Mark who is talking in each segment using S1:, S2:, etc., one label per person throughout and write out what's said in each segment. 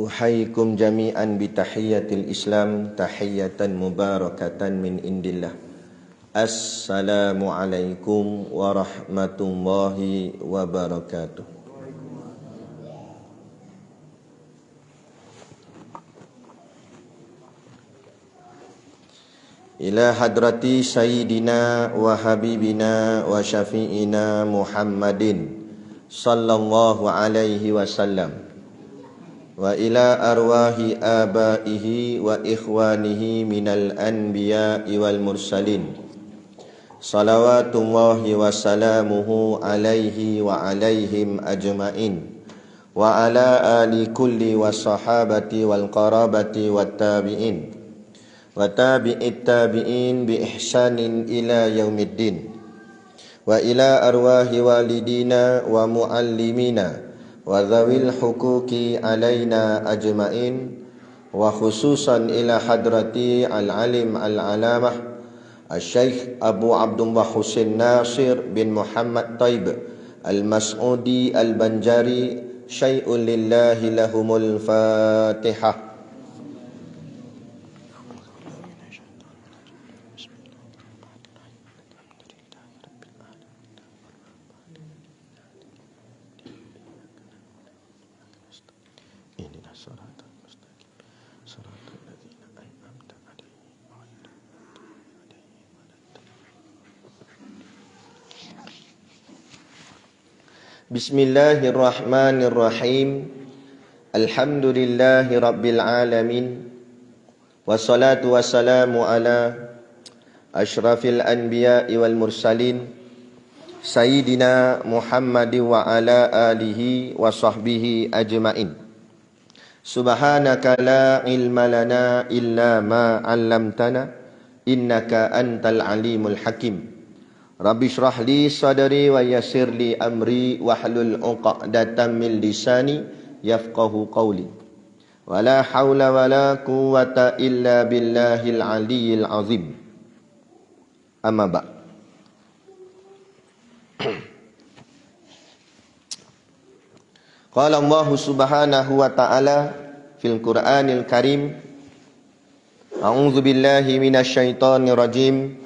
S1: Uhayyikum jami'an bitahiyyatil Islam tahiyyatan mubarakatan min indillah. Assalamualaikum warahmatullahi wabarakatuh. Ila hadrati sayyidina wa habibina wa syafi'ina Muhammadin sallallahu alaihi wasallam wa ila arwahi abaihi wa ikhwanihi minal anbiya'i wal mursalin salawatullahi wa salamuhu alaihi wa alaihim ajma'in wa ala ali kulli wa sahabati wal qarabati wat tabi'in wa tabi'it tabi'in bi ihsanin ila yaumiddin wa ila arwahi walidina wa muallimina wa dhawil huquqi alaina ajma'in wa khususan ila hadrati al-alim al-alamah al-syaikh Abu Abdullah Husain Nasir bin Muhammad Taib al-Mas'udi al-Banjari syai'un lillahi lahumul fatihah. Bismillahirrahmanirrahim. Alhamdulillahi rabbil alamin. Wassalatu wassalamu ala asyrafil anbiya'i wal mursalin Sayyidina Muhammadin wa ala alihi wa sahbihi ajma'in. Subhanaka la ilma lana illa ma 'allamtana innaka antal alimul hakim. Rabbi shrah li sadri wa yassir li amri wahlul 'uqdatam min lisani yafqahu qawli. Wala haula wala quwwata illa billahil aliyyil azim. Amma ba'. Qala Allah subhanahu wa ta'ala fil Qur'anil Karim. A'udzu billahi minasy syaithanir rajim.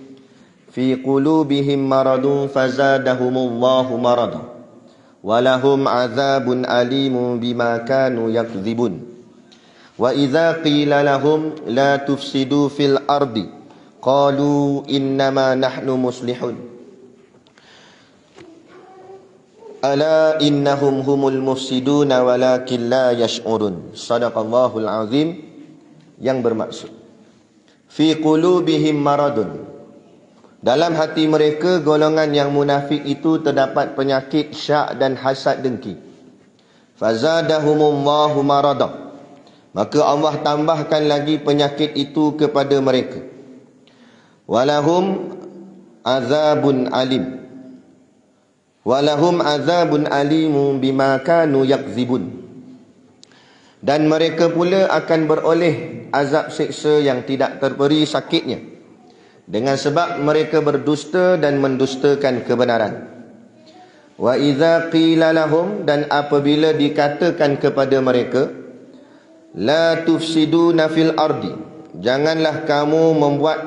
S1: Fi qulubihim maradun fazadahumullahu marada walahum azabun alimun bima kanu yakdzibun. Wa idza qila lahum la tufsidu fil ardi qalu innama nahnu muslihun ala innahum humul mufsiduna walakin la yash'urun. Shadaqallahul azim. Yang bermaksud fi qulubihim maradun, dalam hati mereka golongan yang munafik itu terdapat penyakit syak dan hasad dengki. Fazadahumullahu marada, maka Allah tambahkan lagi penyakit itu kepada mereka. Walahum azabun alim. Walahum azabun alimun bima kanu yakzibun. Dan mereka pula akan beroleh azab seksa yang tidak terperi sakitnya dengan sebab mereka berdusta dan mendustakan kebenaran. Wa idza qila lahum, dan apabila dikatakan kepada mereka, la tufsiduna fil ardi, janganlah kamu membuat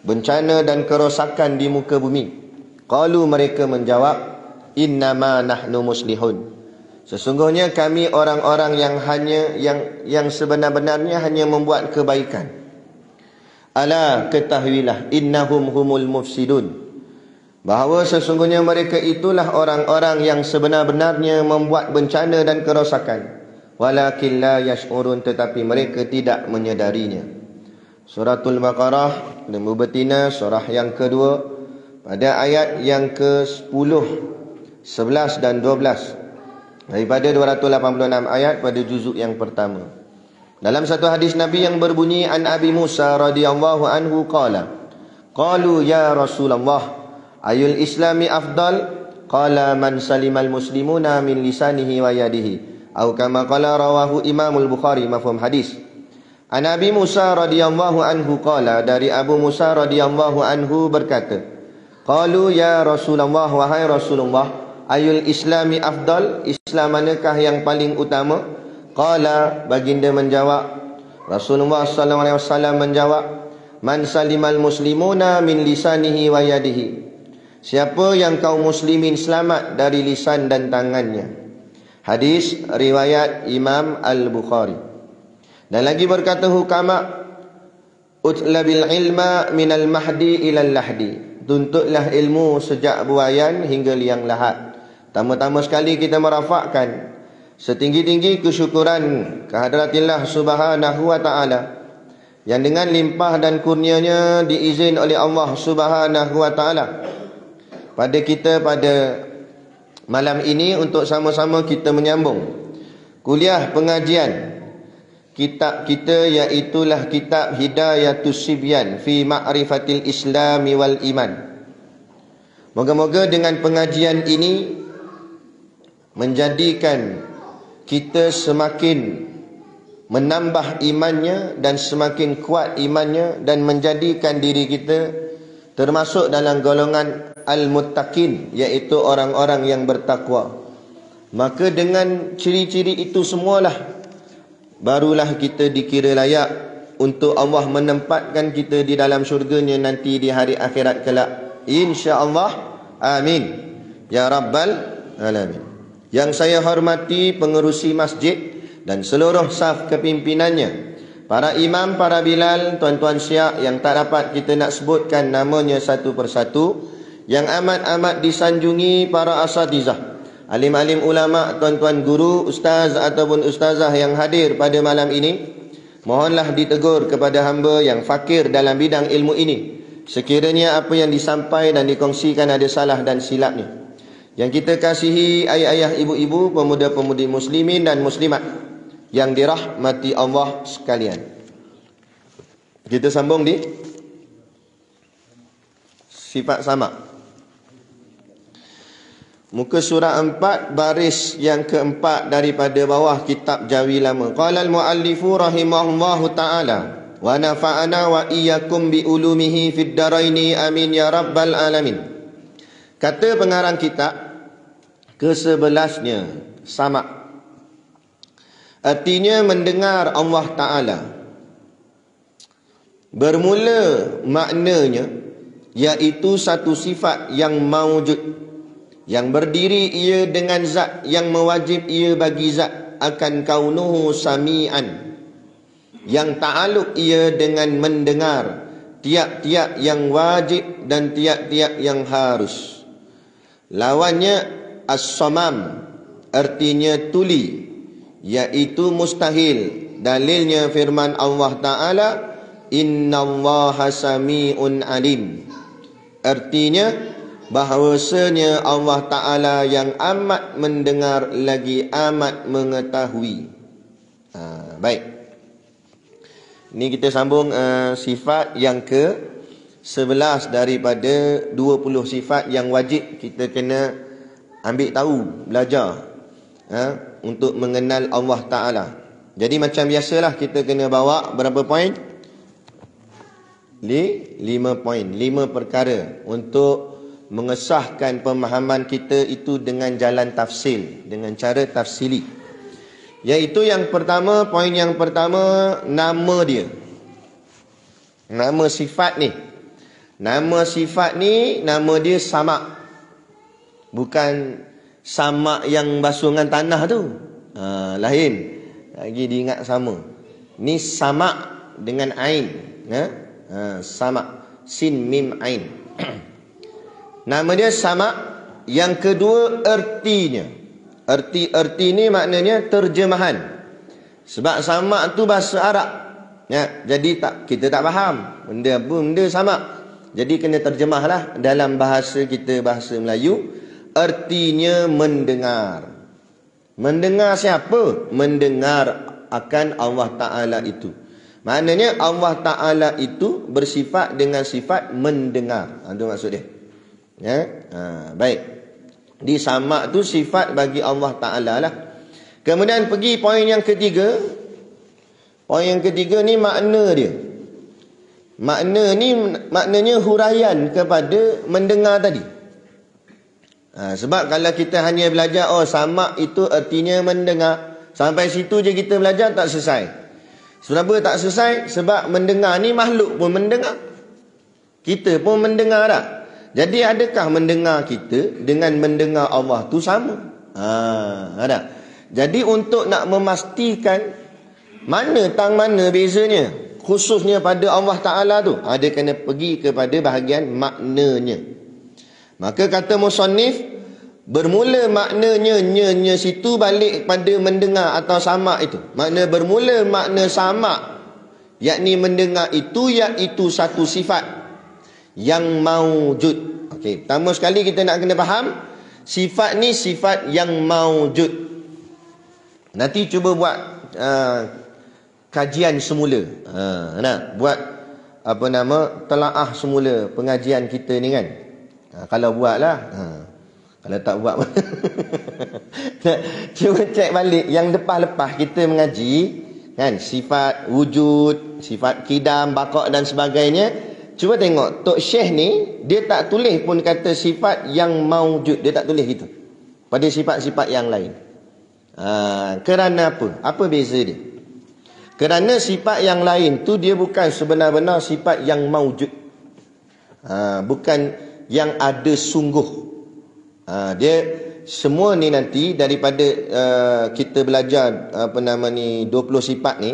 S1: bencana dan kerosakan di muka bumi. Qalu, mereka menjawab, innama nahnu muslihun, sesungguhnya kami orang-orang yang sebenar-benarnya hanya membuat kebaikan. Ala, ketahuilah, innahum humul mufsidun, bahawa sesungguhnya mereka itulah orang-orang yang sebenar-benarnya membuat bencana dan kerosakan. Walakin la yash'urun, tetapi mereka tidak menyedarinya. Suratul Baqarah, Lembu Betina, surah yang kedua, pada ayat yang ke-10, 11 dan 12, daripada 286 ayat pada juzuk yang pertama. Dalam satu hadis Nabi yang berbunyi, an Abi Musa radhiyallahu anhu qala, qalu ya Rasulullah ayul islami afdal? Qala man salimal muslimuna min lisanihi wa yadihi, atau kama qala rawahu Imamul Bukhari. Mafhum hadis. An Abi Musa radhiyallahu anhu qala, dari Abu Musa radhiyallahu anhu berkata, qalu ya Rasulullah, wahai Rasulullah, ayul islami afdal, Islam manakah yang paling utama? Qala, baginda menjawab, Rasulullah sallallahu alaihi wasallam menjawab, man salimal muslimuna min lisanihi wa yadihi. Siapa yang kaum muslimin selamat dari lisan dan tangannya. Hadis riwayat Imam Al-Bukhari. Dan lagi berkata hukama, utlabil ilma minal mahdi ilal lahdi. Tuntutlah ilmu sejak buayan hingga liang lahat. Tama-tama sekali kita merafakkan setinggi-tinggi kesyukuran kehadaratillah subhanahu wa ta'ala, yang dengan limpah dan kurnianya diizin oleh Allah subhanahu wa ta'ala pada kita pada malam ini untuk sama-sama kita menyambung kuliah pengajian kitab kita, iaitulah kitab Hidayatus Sibyan fi Ma'rifatil Islami wal Iman. Moga-moga dengan pengajian ini menjadikan kita semakin menambah imannya dan semakin kuat imannya, dan menjadikan diri kita termasuk dalam golongan al-muttaqin, iaitu orang-orang yang bertakwa. Maka dengan ciri-ciri itu semualah barulah kita dikira layak untuk Allah menempatkan kita di dalam syurganya nanti di hari akhirat kelak, insya-Allah. Amin ya rabbal alamin. Yang saya hormati pengerusi masjid dan seluruh saf kepimpinannya, para imam, para bilal, tuan-tuan syiah yang tak dapat kita nak sebutkan namanya satu persatu, yang amat-amat disanjungi para asatizah, alim-alim ulama, tuan-tuan guru, ustaz ataupun ustazah yang hadir pada malam ini, mohonlah ditegur kepada hamba yang fakir dalam bidang ilmu ini, sekiranya apa yang disampaikan dan dikongsikan ada salah dan silapnya. Yang kita kasihi ayah-ayah, ibu-ibu, pemuda-pemudi muslimin dan muslimat yang dirahmati Allah sekalian. Kita sambung di sifat sama. Muka surah 4 baris yang keempat daripada bawah kitab Jawi Lama. Qala al-muallifu rahimahullahu ta'ala wa nafa'ana wa iyyakum bi ulumihi fid daraini amin ya rabbal alamin. Kata pengarang kitab ke-11-nya, sama. Artinya mendengar Allah Ta'ala. Bermula maknanya iaitu satu sifat yang mawjud, yang berdiri ia dengan zat yang mewajib ia bagi zat, akan kaunuhu sami'an, yang ta'aluk ia dengan mendengar, tiap-tiap yang wajib dan tiap-tiap yang harus. Lawannya as-samam, artinya tuli, iaitu mustahil. Dalilnya firman Allah Ta'ala, innallaha sami'un alim, artinya bahawasanya Allah Ta'ala yang amat mendengar lagi amat mengetahui. Baik, ini kita sambung sifat yang ke 11 daripada 20 sifat yang wajib kita kena ambil tahu, belajar untuk mengenal Allah Ta'ala. Jadi macam biasalah kita kena bawa berapa poin? 5 poin, 5 perkara untuk mengesahkan pemahaman kita itu dengan jalan tafsil, dengan cara tafsili. Iaitu yang pertama, poin yang pertama, nama dia. Nama sifat ni. Nama sifat ni, nama dia sama. Bukan sama yang basuh dengan tanah tu. Lain. Lagi diingat sama. Ni sama dengan ain. Sama. Sin, mim, ain. Nama dia sama. Yang kedua, ertinya. Erti ni maknanya terjemahan. Sebab sama tu bahasa Arab. Jadi kita tak faham. Benda apa? Benda sama. Jadi kena terjemahlah dalam bahasa kita, bahasa Melayu. Artinya mendengar. Mendengar siapa? Mendengar akan Allah Ta'ala itu. Maknanya Allah Ta'ala itu bersifat dengan sifat mendengar. Itu maksud dia. Baik. Di sama tu sifat bagi Allah Ta'ala lah. Kemudian pergi poin yang ketiga. Poin yang ketiga ni makna dia. Makna ni maknanya huraian kepada mendengar tadi. Sebab kalau kita hanya belajar sama itu artinya mendengar, sampai situ je kita belajar, tak selesai. Kenapa tak selesai? Sebab mendengar ni makhluk pun mendengar, kita pun mendengar tak? Jadi adakah mendengar kita dengan mendengar Allah tu sama? Ada. Jadi untuk nak memastikan mana bezanya, khususnya pada Allah Ta'ala tu, ada kena pergi kepada bahagian maknanya. Maka kata musannif, bermula maknanya nya situ balik pada mendengar atau sama itu. Makna bermula makna sama, yakni mendengar itu, iaitu satu sifat yang maujud. Okey, pertama sekali kita nak kena faham, sifat ni sifat yang maujud. Nanti cuba buat kajian semula. Nak buat telaah semula pengajian kita ni kan. Kalau buatlah. Kalau tak buat cuba cek balik yang lepas-lepas kita mengaji kan, sifat wujud, sifat kidam, baqa' dan sebagainya. Cuba tengok Tok Syekh ni, dia tak tulis pun kata sifat yang maujud, dia tak tulis gitu pada sifat-sifat yang lain. Kerana apa? Apa beza dia? Kerana sifat yang lain tu dia bukan sebenar-benar sifat yang maujud, bukan yang ada sungguh. Dia semua ni nanti daripada kita belajar 20 sifat ni,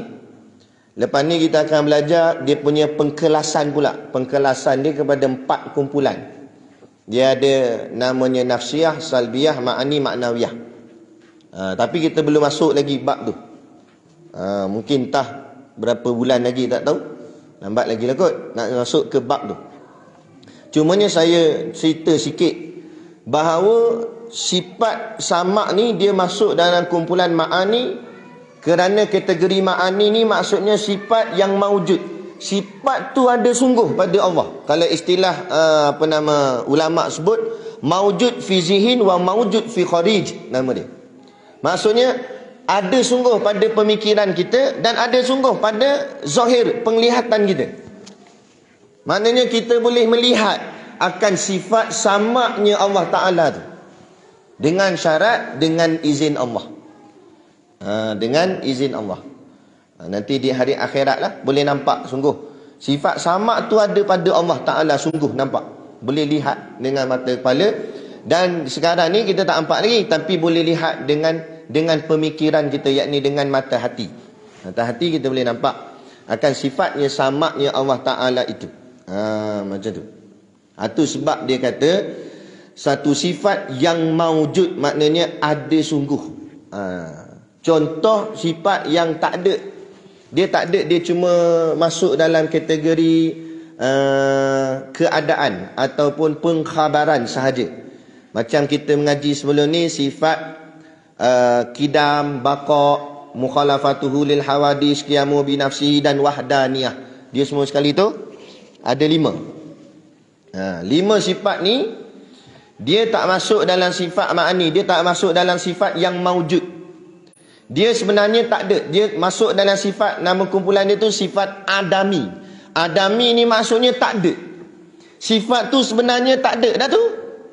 S1: lepas ni kita akan belajar dia punya pengkelasan pula. Pengkelasan dia kepada 4 kumpulan. Dia ada namanya nafsiyah, salbiyah, ma'ani, ma'nawiyah. Tapi kita belum masuk lagi bab tu. Mungkin entah berapa bulan lagi, tak tahu. Lambat lagi lah kot nak masuk ke bab tu. Cumanya saya cerita sikit bahawa sifat sama ni dia masuk dalam kumpulan ma'ani, kerana kategori ma'ani ni maksudnya sifat yang maujud. Sifat tu ada sungguh pada Allah. Kalau istilah ulama sebut, maujud fi zihin wa maujud fi kharij, nama dia. Maksudnya ada sungguh pada pemikiran kita dan ada sungguh pada zahir penglihatan kita. Maknanya kita boleh melihat akan sifat samanya Allah Ta'ala tu, dengan syarat, dengan izin Allah. Dengan izin Allah. Nanti di hari akhirat lah boleh nampak sungguh sifat sama tu ada pada Allah Ta'ala, sungguh nampak, boleh lihat dengan mata kepala. Dan sekarang ni kita tak nampak lagi, tapi boleh lihat dengan pemikiran kita, yakni dengan mata hati. Mata hati kita boleh nampak akan sifatnya samanya Allah Ta'ala itu. Macam tu. Itu sebab dia kata satu sifat yang maujud, maknanya ada sungguh. Contoh sifat yang tak ada, dia tak ada, dia cuma masuk dalam kategori keadaan ataupun pengkhabaran sahaja. Macam kita mengaji sebelum ni, sifat kidam, baqa', mukhalafatuhu lil hawadis, qiyamu bi nafsihi dan wahdaniyah. Dia semua sekali tu ada 5. 5 sifat ni dia tak masuk dalam sifat ma'ani, dia tak masuk dalam sifat yang maujud. Dia sebenarnya tak ada, dia masuk dalam sifat, nama kumpulan dia tu sifat adami. Adami ni maksudnya tak ada. Sifat tu sebenarnya tak ada dah tu.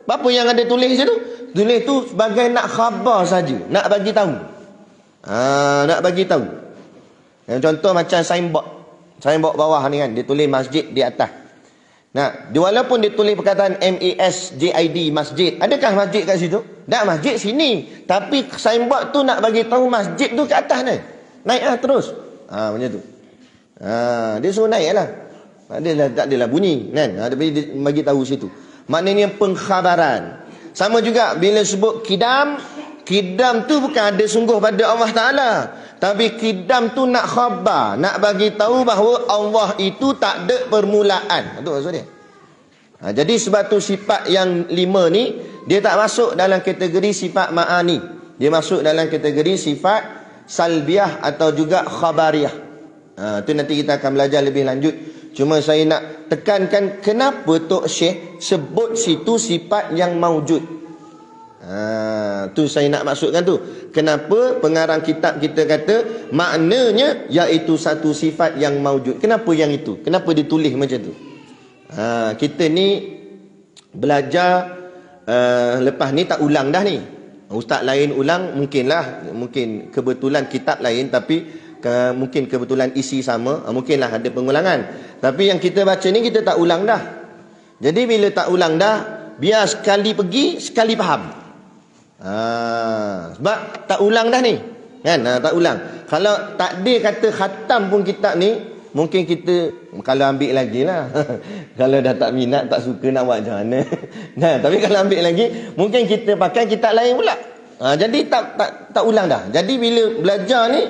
S1: Apa yang ada tulis je tu? Tulis tu sebagai nak khabar saja, nak bagi tahu. Nak bagi tahu. Yang contoh macam signboard. Signboard bawah ni kan, dia tulis masjid di atas. Nah, walaupun dia tulis perkataan MASJID, masjid. Adakah masjid kat situ? Tak, masjid sini. Tapi signboard tu nak bagi tahu masjid tu kat atas ni. Naik terus. Macam tu. Dia suruh naik lah. Tak adalah bunyi kan. Dia bagi tahu situ. Maknanya pengkhabaran. Sama juga bila sebut kidam. Kidam tu bukan ada sungguh pada Allah Ta'ala. Tapi kidam tu nak khabar, nak bagi tahu bahawa Allah itu tak ada permulaan. Itu maksud dia. Jadi sebab tu sifat yang 5 ni, dia tak masuk dalam kategori sifat ma'ani. Dia masuk dalam kategori sifat salbiyah atau juga khabariyah. Itu nanti kita akan belajar lebih lanjut. Cuma saya nak tekankan kenapa Tok Syekh sebut situ sifat yang maujud. Tu saya nak maksudkan tu. Kenapa pengarang kitab kita kata maknanya iaitu satu sifat yang maujud. Kenapa yang itu? Kenapa ditulis macam tu? Kita ni belajar lepas ni tak ulang dah ni. Ustaz lain ulang, mungkin kebetulan kitab lain, tapi mungkin kebetulan isi sama, mungkinlah ada pengulangan. Tapi yang kita baca ni kita tak ulang dah. Jadi bila tak ulang dah, biar sekali pergi sekali faham. Sebab tak ulang dah ni kan, tak ulang. Kalau takdir kata khatam pun kitab ni, mungkin kita kalau ambil lagi lah kalau dah tak minat, tak suka, nak buat macam mana. Nah, tapi kalau ambil lagi, mungkin kita pakai kitab lain pula. Jadi tak ulang dah. Jadi bila belajar ni,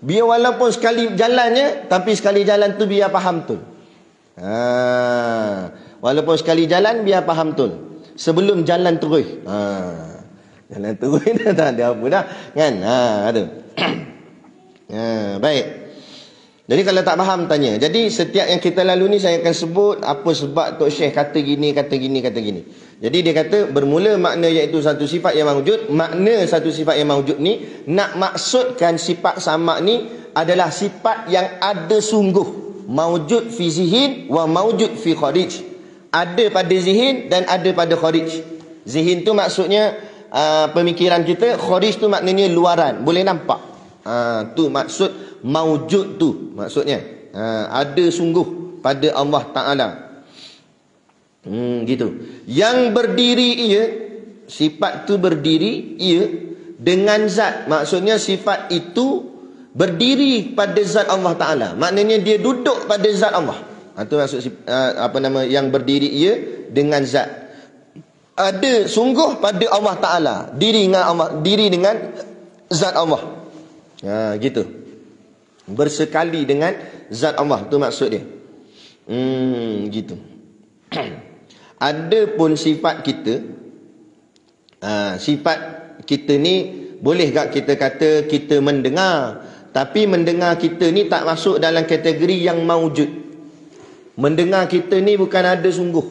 S1: biar walaupun sekali jalannya, tapi sekali jalan tu biar faham betul. Walaupun sekali jalan biar faham betul, sebelum jalan terus. Jalan terus dah tak ada apa dah kan. Ada. Baik. Jadi kalau tak faham tanya. Jadi setiap yang kita lalu ni saya akan sebut apa sebab Tok Syekh kata gini, kata gini, kata gini. Jadi dia kata bermula makna iaitu satu sifat yang mawujud. Makna satu sifat yang mawujud ni nak maksudkan sifat sama ni adalah sifat yang ada sungguh. Mawujud fi zihin wa mawujud fi kharij. Ada pada zihin dan ada pada kharij. Zihin tu maksudnya pemikiran kita, kharij tu maknanya luaran, boleh nampak. Tu maksud mawujud tu, maksudnya ada sungguh pada Allah Ta'ala. Gitu. Yang berdiri ia, sifat tu berdiri ia dengan zat. Maksudnya sifat itu berdiri pada zat Allah Ta'ala. Maknanya dia duduk pada zat Allah. Itu maksud yang berdiri ia dengan zat. Ada sungguh pada Allah Ta'ala, diri dengan zat Allah. Gitu. Bersekali dengan zat Allah, tu maksud dia. Gitu. Adapun sifat kita, sifat kita ni boleh tak kita kata kita mendengar, tapi mendengar kita ni tak masuk dalam kategori yang mawujud. Mendengar kita ni bukan ada sungguh.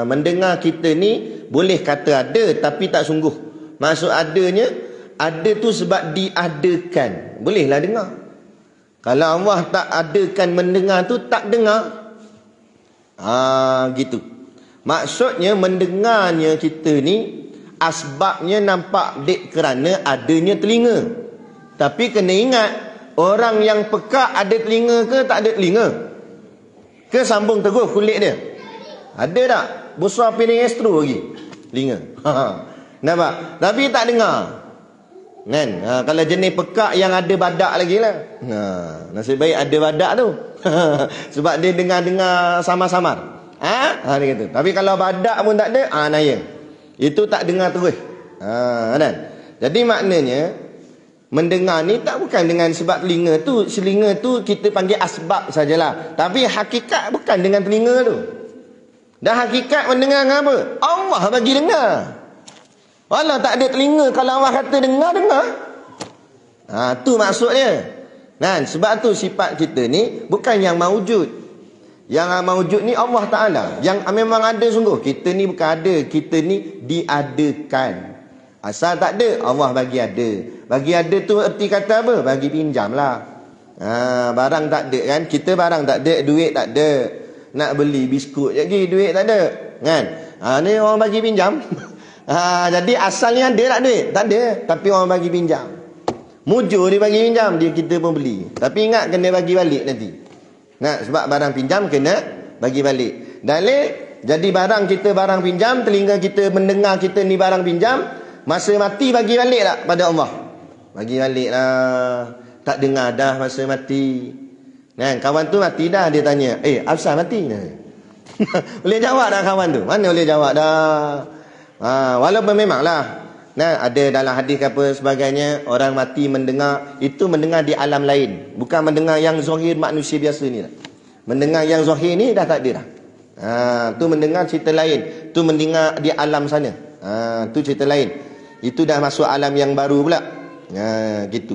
S1: Mendengar kita ni boleh kata ada, tapi tak sungguh. Maksud adanya, ada tu sebab diadakan. Bolehlah dengar. Kalau Allah tak adakan mendengar tu, tak dengar. Gitu. Maksudnya mendengarnya kita ni, asbabnya nampak dek kerana adanya telinga. Tapi kena ingat, orang yang pekak ada telinga ke tak ada telinga? Ke sambung terus kulit dia? Ada tak? Besar piring astro lagi telinga. Nampak? Tapi tak dengar kan? Kalau jenis pekak yang ada badak lagi lah. Nasib baik ada badak tu. Sebab dia dengar-dengar samar-samar. Dia kata. Tapi kalau badak pun tak ada, naya. Itu tak dengar terus. Kan? Jadi maknanya mendengar ni tak bukan dengan sebab telinga tu. Telinga tu kita panggil asbab sajalah. Tapi hakikat bukan dengan telinga tu. Dan hakikat mendengar dengan apa? Allah bagi dengar. Walau tak ada telinga, kalau Allah kata dengar. Tu maksudnya. Kan? Sebab tu sifat kita ni bukan yang mawujud. Yang mawujud ni Allah Ta'ala. Yang memang ada sungguh. Kita ni bukan ada. Kita ni diadakan. Asal tak ada, Allah bagi ada. Bagi ada tu erti kata apa? Bagi pinjam lah. Barang tak ada kan? Kita barang tak ada, duit tak ada. Nak beli biskut lagi, duit tak ada. Kan? Ni orang bagi pinjam. Jadi asalnya ada tak duit? Tak ada. Tapi orang bagi pinjam. Mujur dia bagi pinjam, kita pun beli. Tapi ingat kena bagi balik nanti. Sebab barang pinjam kena bagi balik. Dalil, jadi barang kita barang pinjam, telinga kita mendengar kita ni barang pinjam, masa mati bagi balik tak pada Allah? Bagi balik lah. Tak dengar dah masa mati. Kawan tu mati dah, dia tanya, asal mati? Boleh jawab dah kawan tu? Mana boleh jawab dah? Walaupun memanglah ada dalam hadis apa sebagainya, orang mati mendengar, itu mendengar di alam lain, bukan mendengar yang zahir manusia biasa ni lah. Mendengar yang zahir ni dah tak ada dah. Tu mendengar cerita lain, tu mendengar di alam sana. Tu cerita lain. Itu dah masuk alam yang baru pula. Gitu.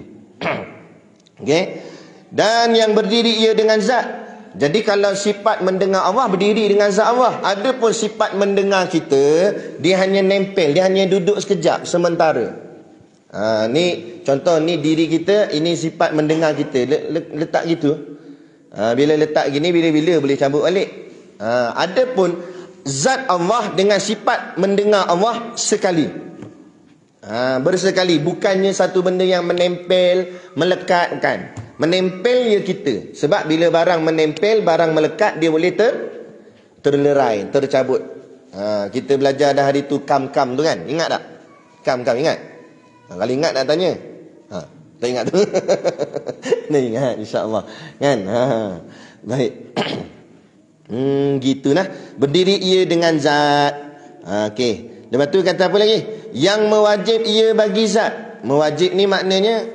S1: Okey. Dan yang berdiri ia dengan zat. Jadi kalau sifat mendengar Allah berdiri dengan zat Allah. Adapun sifat mendengar kita, dia hanya nempel, dia hanya duduk sekejap sementara. Ni contoh ni diri kita, ini sifat mendengar kita. Letak gitu. Bila letak gini, bila-bila boleh cabut balik. Adapun zat Allah dengan sifat mendengar Allah sekali. Bersekali. Bukannya satu benda yang menempel, melekat, bukan. Menempel ya kita. Sebab bila barang menempel, barang melekat, dia boleh terlerai, tercabut. Kita belajar dah hari tu kam-kam tu kan. Ingat tak? Kam-kam ingat? Kalau ingat nak tanya. Tak ingat tu. Nak ingat insya-Allah. Kan? Baik. Gitulah. Berdiri ia dengan zat. Okey. Lepas tu kata apa lagi? Yang mewajib ia bagi zat. Mewajib ni maknanya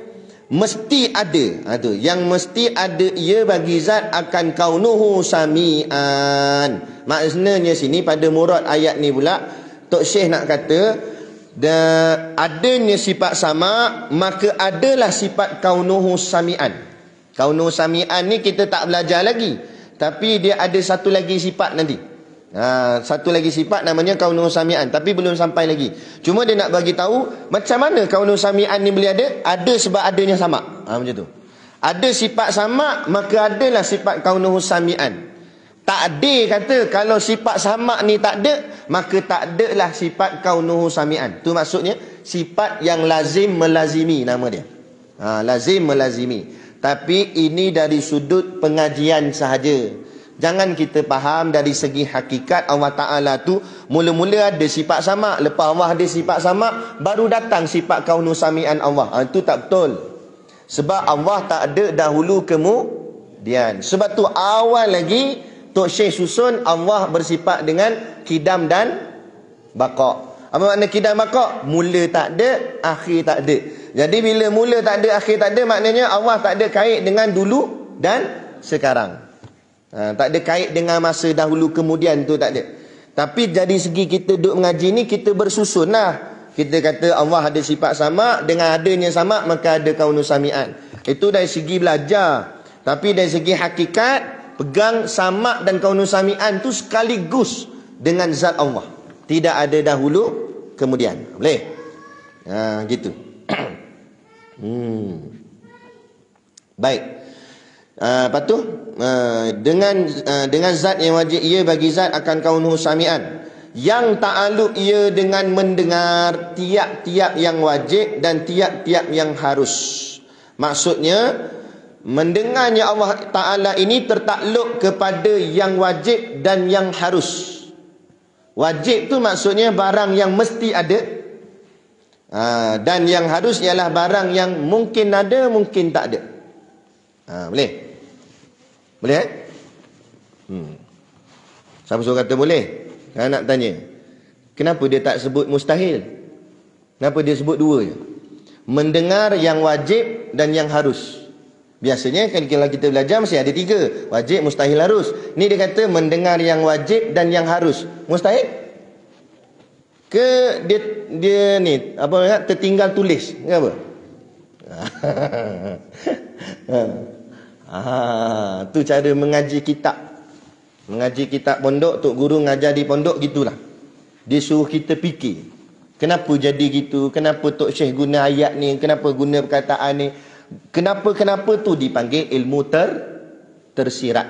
S1: mesti ada. Tu. Yang mesti ada ia bagi zat akan kaunuhu sami'an. Maknanya sini pada murad ayat ni pula Tok Syekh nak kata adanya sifat sama, maka adalah sifat kaunuhu sami'an. Kaunuhu sami'an ni kita tak belajar lagi, tapi dia ada satu lagi sifat nanti. Satu lagi sifat namanya kaunuhu sami'an, tapi belum sampai lagi. Cuma dia nak bagi tahu macam mana kaunuhu sami'an ni boleh ada. Ada sebab adanya sama. Macam tu. Ada sifat sama, maka adalah sifat kaunuhu sami'an. Tak ada kata kalau sifat sama ni tak ada, maka tak ada lah sifat kaunuhu sami'an. Tu maksudnya sifat yang lazim melazimi nama dia. Lazim melazimi. Tapi ini dari sudut pengajian sahaja. Jangan kita faham dari segi hakikat Allah Ta'ala tu mula-mula ada sifat sama, lepas Allah ada sifat sama, baru datang sifat kaunuhu sami'an Allah. Itu tak betul. Sebab Allah tak ada dahulu kemudian. Sebab tu awal lagi Tok Syekh susun Allah bersifat dengan kidam dan baqa. Apa makna kidam baqa? Mula tak ada, akhir tak ada. Jadi bila mula tak ada, akhir tak ada, maknanya Allah tak ada kait dengan dulu dan sekarang. Tak ada kait dengan masa dahulu kemudian tu, tak ada. Tapi dari segi kita duduk mengaji ni, kita bersusun lah. Kita kata Allah ada sifat sama, dengan adanya sama maka ada kaunuhu sami'an. Itu dari segi belajar. Tapi dari segi hakikat, pegang sama dan kaunuhu sami'an tu sekaligus dengan zat Allah. Tidak ada dahulu kemudian. Boleh? Gitu. Baik. Lepas tu dengan zat yang wajib ia bagi zat akan kaunuhu sami'an. Yang ta'aluk ia dengan mendengar tiap-tiap yang wajib dan tiap-tiap yang harus. Maksudnya mendengarnya Allah Ta'ala ini tertakluk kepada yang wajib dan yang harus. Wajib tu maksudnya barang yang mesti ada. Dan yang harus ialah barang yang mungkin ada, mungkin tak ada. Boleh? Boleh? Siapa suruh kata boleh? Saya nak tanya, kenapa dia tak sebut mustahil? Kenapa dia sebut dua je? Mendengar yang wajib dan yang harus. Biasanya kalau kita belajar mesti ada tiga. Wajib, mustahil, harus. Ni dia kata mendengar yang wajib dan yang harus. Mustahil? Ke dia ni apa tertinggal tulis? Ke apa? Tu cara mengaji kitab. Mengaji kitab pondok, tok guru ngajar di pondok gitulah. Dia suruh kita fikir. Kenapa jadi gitu? Kenapa Tok Syekh guna ayat ni? Kenapa guna perkataan ni? Kenapa tu dipanggil ilmu tersirat.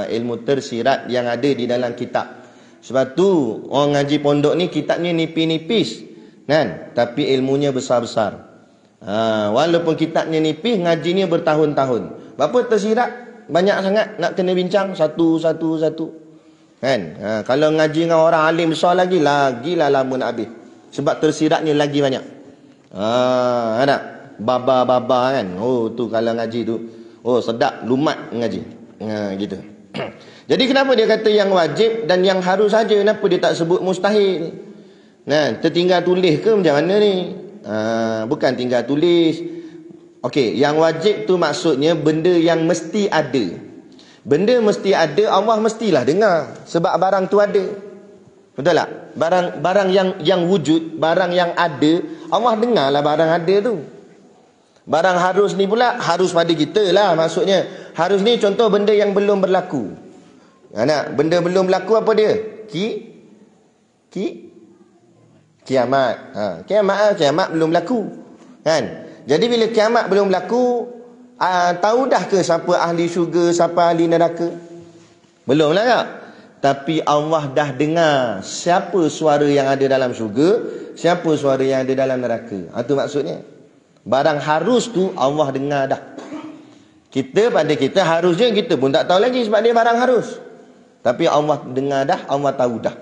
S1: Ilmu tersirat yang ada di dalam kitab. Sebab tu orang ngaji pondok ni kitabnya nipis-nipis kan, tapi ilmunya besar-besar. Walaupun kitabnya nipis, ngajinya bertahun-tahun. Berapa tersirat? Banyak sangat nak kena bincang satu kan. Kalau ngaji dengan orang alim besar lagilah lama nak habis. Sebab tersiratnya lagi banyak. Ada baba kan. Tu kalau ngaji tu sedap, lumat ngaji. Gitu. Jadi kenapa dia kata yang wajib dan yang harus saja? Kenapa dia tak sebut mustahil? Tertinggal tulis ke macam mana ni? Bukan tinggal tulis. Okey, yang wajib tu maksudnya benda yang mesti ada. Benda mesti ada, Allah mestilah dengar sebab barang tu ada. Betul tak? Barang yang wujud, barang yang ada, Allah dengarlah barang ada tu. Barang harus ni pula harus pada kita lah maksudnya. Harus ni contoh benda yang belum berlaku. Benda belum berlaku apa dia? Kiamat. Kiamat belum berlaku. Kan? Jadi bila kiamat belum berlaku, tahu dah ke siapa ahli syurga, siapa ahli neraka? Belum lah tak? tapi Allah dah dengar siapa suara yang ada dalam syurga, siapa suara yang ada dalam neraka. Itu maksudnya. Barang harus tu Allah dengar dah. Kita pada kita harusnya kita pun tak tahu lagi sebab dia barang harus. Tapi Allah dengar dah, Allah tahu dah.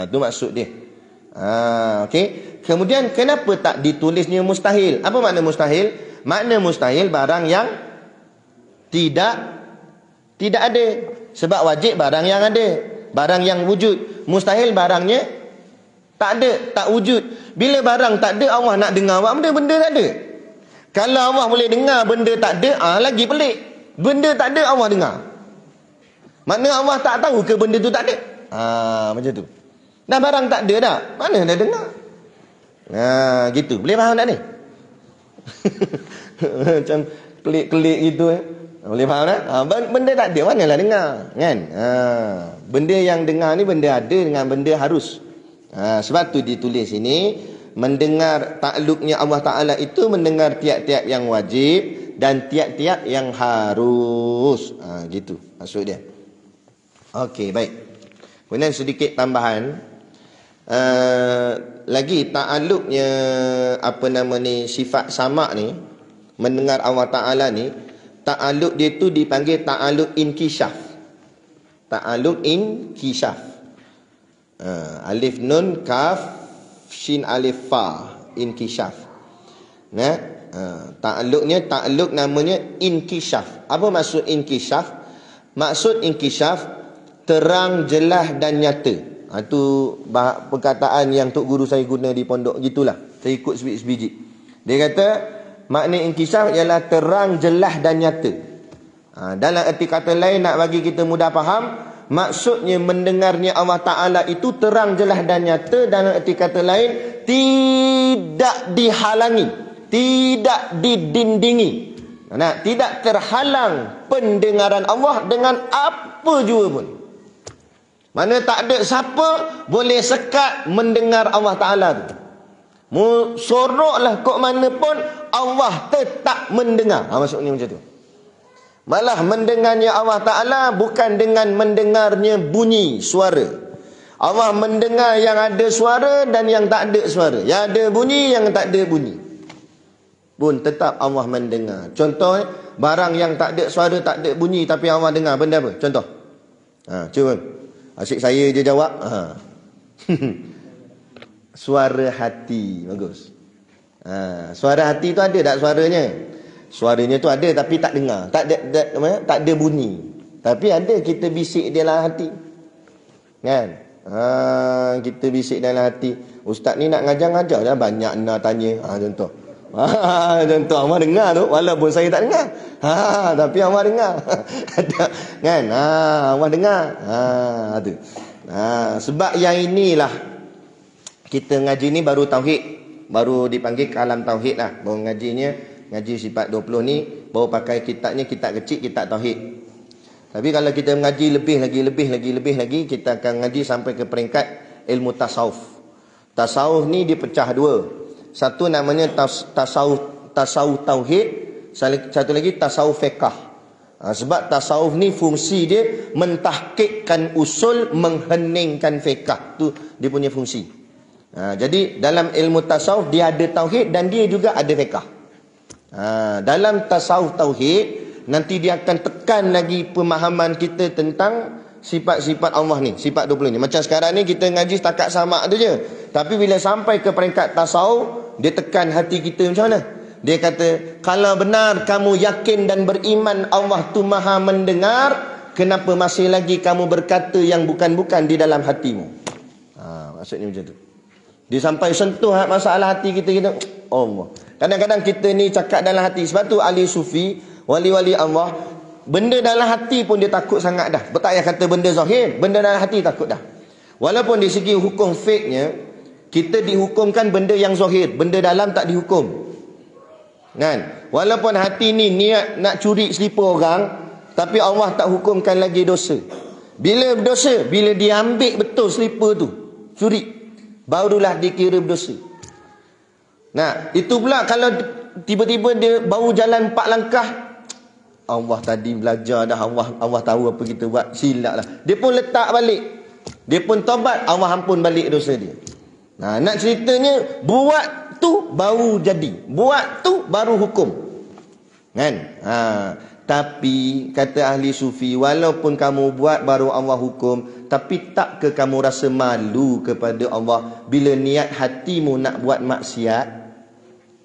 S1: Itu maksud dia. Okey. Kemudian kenapa tak ditulisnya mustahil? Apa makna mustahil? Makna mustahil barang yang tidak ada. Sebab wajib barang yang ada, barang yang wujud. Mustahil barangnya tak ada, tak wujud. Bila barang tak ada, Allah nak dengar apa benda tak ada. Kalau Allah boleh dengar benda tak ada, lagi pelik. Benda tak ada Allah dengar. Makna Allah tak tahu ke benda tu tak ada? Macam tu. Dah barang tak ada dah, mana dah dengar? Gitu. Boleh faham tak ni? Macam pelik-pelik gitu Boleh faham tak? Benda tak ada, manalah dengar, kan? Benda yang dengar ni benda ada dengan benda harus. Sebab tu ditulis ini, mendengar takluknya Allah Ta'ala itu mendengar tiap-tiap yang wajib dan tiap-tiap yang harus. Gitu maksud dia. Okey, baik. Kemudian sedikit tambahan. Lagi takluknya sifat sama ni, mendengar Allah Ta'ala ni, ta'aluk dia tu dipanggil ta'aluk inkishaf. Ta'aluk inkishaf. Alif nun kaf shin alif fa, inkishaf. Ta'aluknya, ta'aluk namanya inkishaf. Apa maksud inkishaf? Maksud inkishaf terang, jelas dan nyata. Itu perkataan yang tok guru saya guna di pondok, gitulah. Saya ikut sebiji. Dia kata makna inkishaf ialah terang, jelas dan nyata. Dalam erti kata lain, nak bagi kita mudah faham, maksudnya mendengarnya Allah Ta'ala itu terang, jelas dan nyata. Dalam erti kata lain, tidak dihalangi, tidak didindingi. Tidak terhalang pendengaran Allah dengan apa jua pun. Mana tak ada siapa boleh sekat mendengar Allah Ta'ala tu. Soroklah kok mana pun, Allah tetap mendengar. Maksudnya macam tu. Malah mendengarnya Allah Ta'ala bukan dengan mendengarnya bunyi suara. Allah mendengar yang ada suara dan yang tak ada suara. Yang ada bunyi, yang tak ada bunyi, pun tetap Allah mendengar. Contoh, barang yang tak ada suara, tak ada bunyi, tapi Allah dengar. Benda apa? Contoh. Cuba. Asyik saya je jawab. Suara hati. Bagus. Suara hati tu ada tak suaranya? Suaranya tu ada tapi tak dengar. Tak ada bunyi. Tapi ada kita bisik dalam hati. Kan? Kita bisik dalam hati. Ustaz ni nak ngajar-ngajar dah, banyak nak tanya. Contoh. Contoh Allah dengar tu, walaupun saya tak dengar. Tapi Allah dengar. Kan? Allah dengar. Tu. Sebab yang inilah kita ngaji ni baru tauhid, baru dipanggil kalam tauhid lah. Baru ngaji sifat 20 ni, baru pakai kitabnya, kitab kecil, kitab tauhid. Tapi kalau kita mengaji lebih lagi, kita akan ngaji sampai ke peringkat ilmu tasawuf. Tasawuf ni dipecah dua. Satu namanya tasawuf tauhid, satu lagi tasawuf fiqh. Sebab tasawuf ni fungsi dia mentahqiqkan usul, mengheningkan fiqh. Tu dia punya fungsi. Jadi dalam ilmu tasawuf dia ada tauhid dan dia juga ada fiqh. Dalam tasawuf tauhid nanti dia akan tekan lagi pemahaman kita tentang sifat-sifat Allah ni, sifat 20 ni. Macam sekarang ni kita ngaji setakat sama tu je. Tapi bila sampai ke peringkat tasawuf, dia tekan hati kita macam mana? Dia kata, kalau benar kamu yakin dan beriman Allah tu maha mendengar, kenapa masih lagi kamu berkata yang bukan-bukan di dalam hatimu? Maksudnya macam tu. Dia sampai sentuh masalah hati kita, Allah. Kadang-kadang kita ni cakap dalam hati. Sebab tu ahli sufi, wali-wali Allah, benda dalam hati pun dia takut sangat dah. Tak payah kata benda zahir, benda dalam hati takut dah. Walaupun di segi hukum fiqhnya, kita dihukumkan benda yang zahir, benda dalam tak dihukum. Kan? Walaupun hati ni niat nak curi selipar orang, tapi Allah tak hukumkan lagi dosa. Bila berdosa? Bila dia ambil betul selipar tu, curi, barulah dikira berdosa. Itu pula kalau tiba-tiba dia baru jalan 4 langkah, Allah tadi belajar dah, Allah tahu apa kita buat, silap lah. Dia pun letak balik, dia pun taubat, Allah ampun balik dosa dia. Nah, nak ceritanya, buat tu baru jadi, buat tu baru hukum, kan? Tapi kata ahli sufi, walaupun kamu buat baru Allah hukum, tapi tak ke kamu rasa malu kepada Allah bila niat hatimu nak buat maksiat?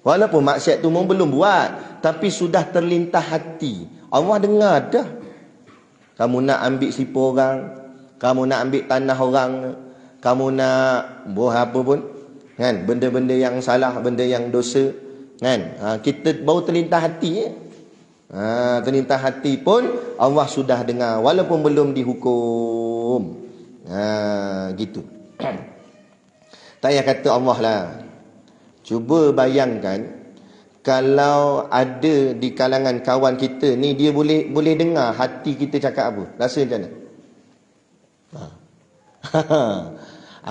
S1: Walaupun maksiat tu belum buat, tapi sudah terlintas hati, Allah dengar dah. Kamu nak ambil sipa orang, kamu nak ambil tanah orang, kamu nak buat apa pun, kan? Benda-benda yang salah, benda yang dosa, kan? Kita baru terlintas hati, terlintas hati pun Allah sudah dengar, walaupun belum dihukum. Gitu. Tak payah kata Allah lah. Cuba bayangkan kalau ada di kalangan kawan kita ni, dia boleh dengar hati kita cakap apa. Rasa macam mana?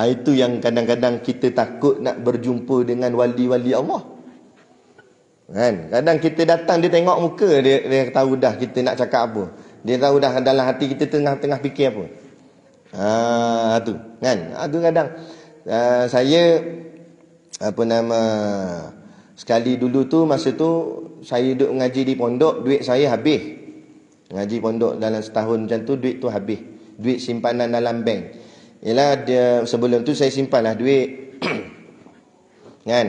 S1: Itu yang kadang-kadang kita takut nak berjumpa dengan wali-wali Allah, kan? Kadang kita datang, dia tengok muka, dia tahu dah kita nak cakap apa. Dia tahu dah dalam hati kita tengah-tengah fikir apa. Tu kan? Tu kadang saya sekali dulu tu, masa tu saya duduk mengaji di pondok, duit saya habis. Ngaji pondok dalam setahun macam tu, duit tu habis. Duit simpanan dalam bank. Yalah, sebelum tu saya simpanlah duit. Kan?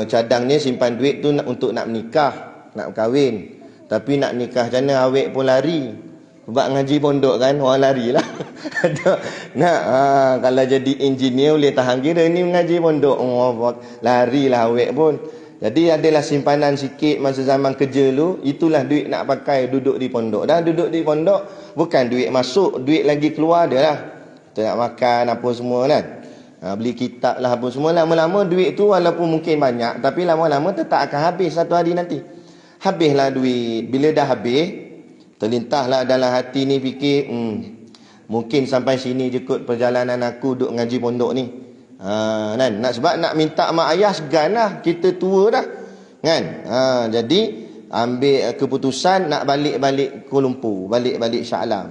S1: Cadangnya simpan duit tu untuk nak menikah, nak kahwin. Tapi nak nikah macam mana, awet pun lari. Sebab ngaji pondok kan, orang lari lah. Kalau jadi engineer boleh tahan kira, ni mengaji pondok, lari lah awet pun. Jadi adalah simpanan sikit masa zaman kerja dulu, itulah duit nak pakai duduk di pondok. Dah duduk di pondok, bukan duit masuk, duit lagi keluar dia lah. Kita nak makan apa semua kan. Beli kitab lah apa semua. Lama-lama duit tu walaupun mungkin banyak, tapi lama-lama tetap akan habis satu hari nanti. Habislah duit. Bila dah habis, terlintahlah dalam hati ni fikir, mungkin sampai sini je kot perjalanan aku duk ngaji pondok ni. Kan? Sebab nak minta mak ayah segan lah, kita tua dah, kan? Jadi ambil keputusan nak balik-balik Kuala Lumpur, balik-balik Shah Alam.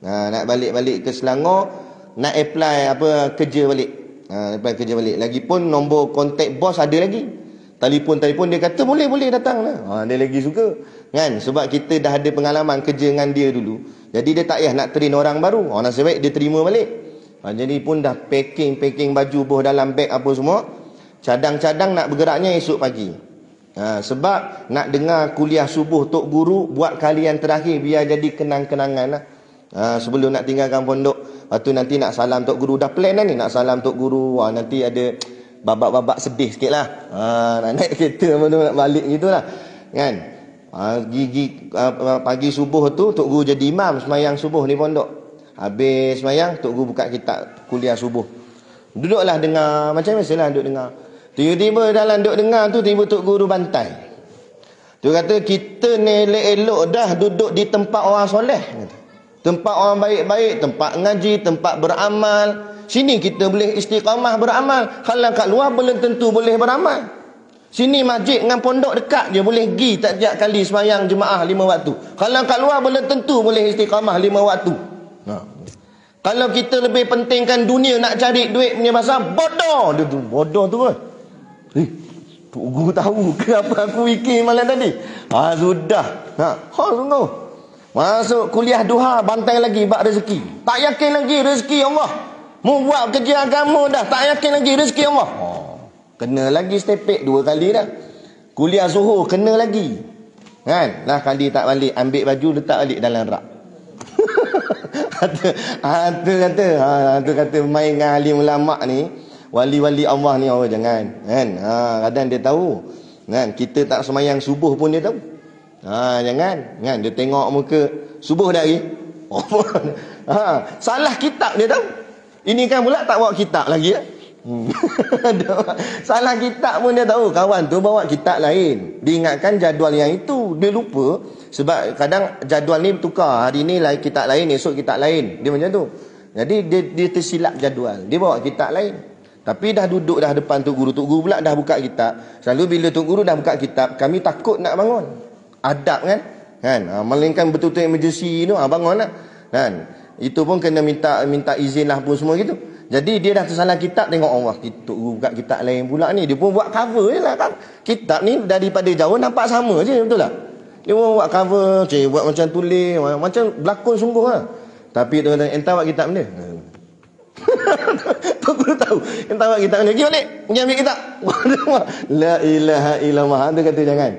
S1: Nak balik-balik ke Selangor, nak apply kerja balik. Apply kerja balik. Lagipun nombor kontak bos ada lagi. Telefon dia kata boleh datang lah. Dia lagi suka, kan? Sebab kita dah ada pengalaman kerja dengan dia dulu. Jadi dia tak payah nak train orang baru. Nasib baik dia terima balik. Jadi pun dah packing baju boh dalam beg apa semua. Cadang-cadang nak bergeraknya esok pagi. Sebab nak dengar kuliah subuh Tok Guru buat kali yang terakhir, biar jadi kenang-kenangan lah. Sebelum nak tinggalkan pondok. Lepas tu nanti nak salam Tok Guru. Dah plan dah ni nak salam Tok Guru. Nanti ada babak-babak sedih sikit lah. Nak naik kereta nak balik gitu lah, kan? Pagi subuh tu Tok Guru jadi imam semayang subuh di pondok. Habis semayang, Tok Guru buka kitab kuliah subuh. Duduklah dengar, macam biasalah duduk dengar. Tiba-tiba dalam duduk dengar tu, tiba Tok Guru bantai. Dia kata, kita ni elok-elok dah duduk di tempat orang soleh, tempat orang baik-baik, tempat ngaji, tempat beramal. Sini kita boleh istiqamah beramal. Kalau kat luar belum tentu boleh beramal. Sini masjid dengan pondok dekat je, boleh pergi tiap-tiap kali semayang jemaah 5 waktu. Kalau kat luar belum tentu boleh istiqamah 5 waktu. Kalau kita lebih pentingkan dunia, nak cari duit punya pasal, bodoh. Dia tu bodoh tu kan. Tok Guru tahu ke apa aku fikir malam tadi? Sudah. Sungguh. Masuk kuliah duha, bantai lagi bab rezeki. Tak yakin lagi rezeki Allah. Mau buat kerja agama dah, tak yakin lagi rezeki Allah. Kena lagi stepek 2 kali dah. Kuliah zuhur kena lagi, kan? Lah kali tak balik, ambil baju letak balik dalam rak. kata main dengan alim ulama ni, wali-wali Allah ni, jangan, kan? Kadang dia tahu, kan? Kita tak semayang subuh pun dia tahu. Jangan, kan? Dia tengok muka subuh dah lagi. Salah kitab dia tahu. Ini kan pula tak bawa kitab lagi ya? Salah kitab pun dia tahu. Kawan tu bawa kitab lain. Diingatkan jadual yang itu, dia lupa. Sebab kadang jadual ni bertukar. Hari ni kitab lain, esok kitab lain. Dia macam tu. Jadi dia tersilap jadual. Dia bawa kitab lain. Tapi dah duduk dah depan Tok Guru. Tok Guru pula dah buka kitab. Selalu bila Tok Guru dah buka kitab, kami takut nak bangun. Adab kan? Kan? Melainkan betul-betul emergency tu, bangun lah. Kan? Itu pun kena minta izin lah pun semua gitu. Jadi dia dah tersalah kitab, tengok Allah, kat kitab lain pula ni. Dia pun buat cover je lah kan. Kitab ni daripada jauh nampak sama je, betul tak? Dia pun buat cover, buat macam tulis, macam berlakon sungguh lah. Tapi dia kata, entah buat kitab benda. Kau perlu tahu, entah buat kitab benda. Pergi balik, pergi ambil kitab. La ilaha illallah. Dia kata jangan.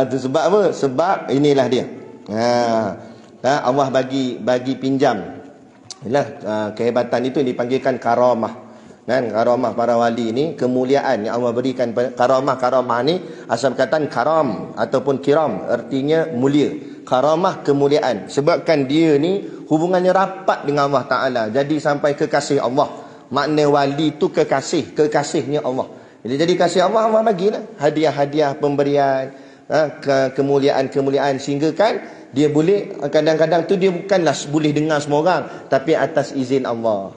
S1: Itu sebab apa? Sebab inilah dia. Allah bagi pinjam. Inilah kehebatan itu dipanggilkan karamah. Kan, karamah para wali ni kemuliaan yang Allah berikan. Karamah ni asal perkataan karam ataupun kiram, artinya mulia. Karamah kemuliaan, sebabkan dia ni hubungannya rapat dengan Allah Taala. Jadi sampai kekasih Allah. Makna wali tu kekasihnya Allah. Jadi kasih Allah bagilah hadiah-hadiah, pemberian, kemuliaan sehingga kan dia boleh, kadang-kadang tu dia bukanlah boleh dengar semua orang, tapi atas izin Allah.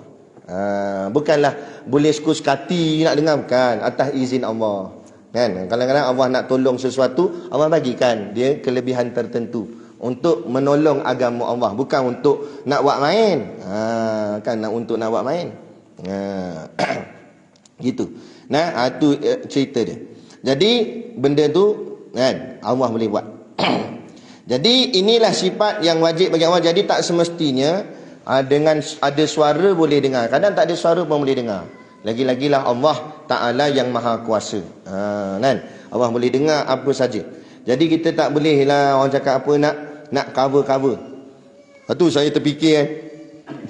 S1: Bukanlah boleh sekati nak dengar, bukan, atas izin Allah. Kan? Kadang-kadang Allah nak tolong sesuatu, Allah bagikan dia kelebihan tertentu untuk menolong agama Allah, bukan untuk nak buat main. Kan untuk nak buat main. Gitu. Nah, itu cerita dia. Jadi benda tu kan Allah boleh buat. Jadi inilah sifat yang wajib bagi Allah. Jadi tak semestinya dengan ada suara boleh dengar. Kadang tak ada suara pun boleh dengar. Lagi-lagilah Allah Ta'ala yang maha kuasa. Kan? Allah boleh dengar apa saja. Jadi kita tak boleh lah orang cakap apa nak cover. Lepas tu saya terfikir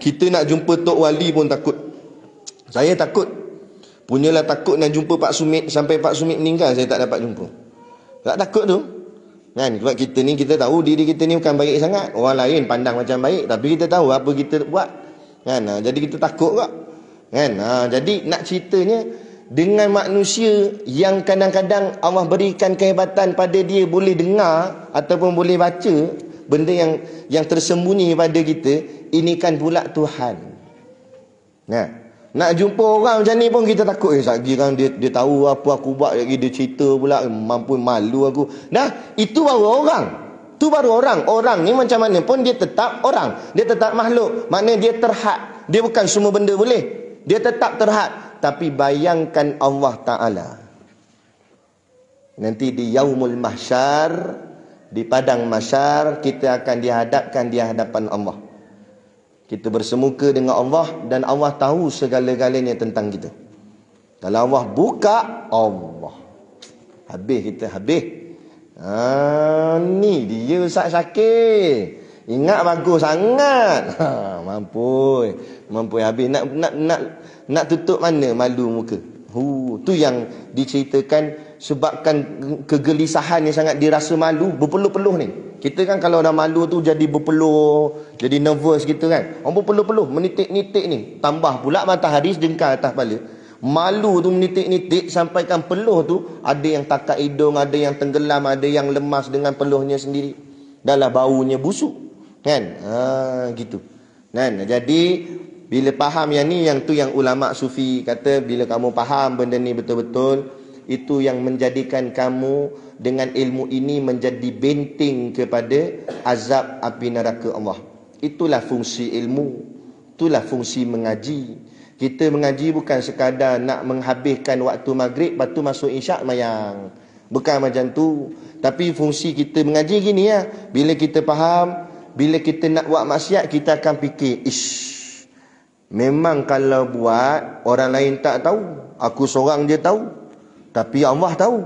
S1: kita nak jumpa Tok Wali pun takut. Saya takut. Punyalah takut nak jumpa Pak Sumit. Sampai Pak Sumit meninggal saya tak dapat jumpa. Tak takut tu. Kan? Sebab kita ni, kita tahu diri kita ni bukan baik sangat. Orang lain pandang macam baik, tapi kita tahu apa kita buat. Kan? Jadi kita takut kak. Kan? Jadi nak ceritanya, dengan manusia yang kadang-kadang Allah berikan kehebatan pada dia boleh dengar ataupun boleh baca benda yang tersembunyi pada kita, ini kan pula Tuhan. Nak jumpa orang macam ni pun kita takut. Lagi kan dia tahu apa aku buat, lagi dia cerita pula, mampu malu aku. Nah, itu baru orang. Tu baru orang. Orang ni macam mana pun dia tetap orang. Dia tetap makhluk. Maknanya dia terhad. Dia bukan semua benda boleh. Dia tetap terhad. Tapi bayangkan Allah Ta'ala. Nanti di Yaumul Mahsyar, di padang mahsyar, kita akan dihadapkan di hadapan Allah. Kita bersemuka dengan Allah dan Allah tahu segala-galanya tentang kita. Kalau Allah buka, Allah habis kita, habis. Ni dia Ustaz Syakir. Ingat bagus sangat. Mampu habis. Nak tutup mana malu muka. Tu yang diceritakan, sebabkan kegelisahan yang sangat dirasa malu, berpeluh-peluh ni. Kita kan kalau dah malu tu jadi berpeluh, jadi nervous gitu kan. Orang berpeluh-peluh, menitik-nitik ni. Tambah pula matahari sedengkar atas kepala. Malu tu menitik-nitik sampaikan peluh tu ada yang takat hidung, ada yang tenggelam, ada yang lemas dengan peluhnya sendiri. Dahlah baunya busuk. Kan? Gitu. Kan? Jadi bila faham yang ni, yang tu yang ulama sufi kata, bila kamu faham benda ni betul-betul, itu yang menjadikan kamu dengan ilmu ini menjadi benteng kepada azab api neraka Allah. Itulah fungsi ilmu. Itulah fungsi mengaji. Kita mengaji bukan sekadar nak menghabiskan waktu maghrib, lepas tu masuk isyak mayang. Bukan macam tu. Tapi fungsi kita mengaji gini ya. Bila kita faham, bila kita nak buat maksiat, kita akan fikir, memang kalau buat orang lain tak tahu, aku seorang je tahu. Tapi Allah tahu.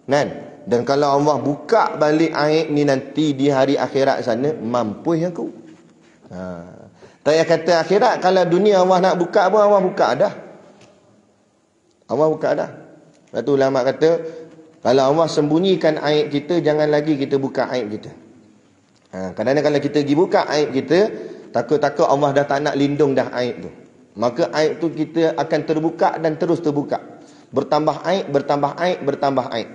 S1: Kan? Dan kalau Allah buka balik aib ni nanti di hari akhirat sana, mampu aku. Tak payah kata akhirat, kalau dunia Allah nak buka pun Allah buka dah. Allah buka dah. Lepas tu ulama kata, kalau Allah sembunyikan aib kita, jangan lagi kita buka aib kita. Kadang-kadang kalau kita pergi buka aib kita, takut-takut Allah dah tak nak lindung dah aib tu. Maka aib tu kita akan terbuka dan terus terbuka. Bertambah aib, bertambah aib, bertambah aib.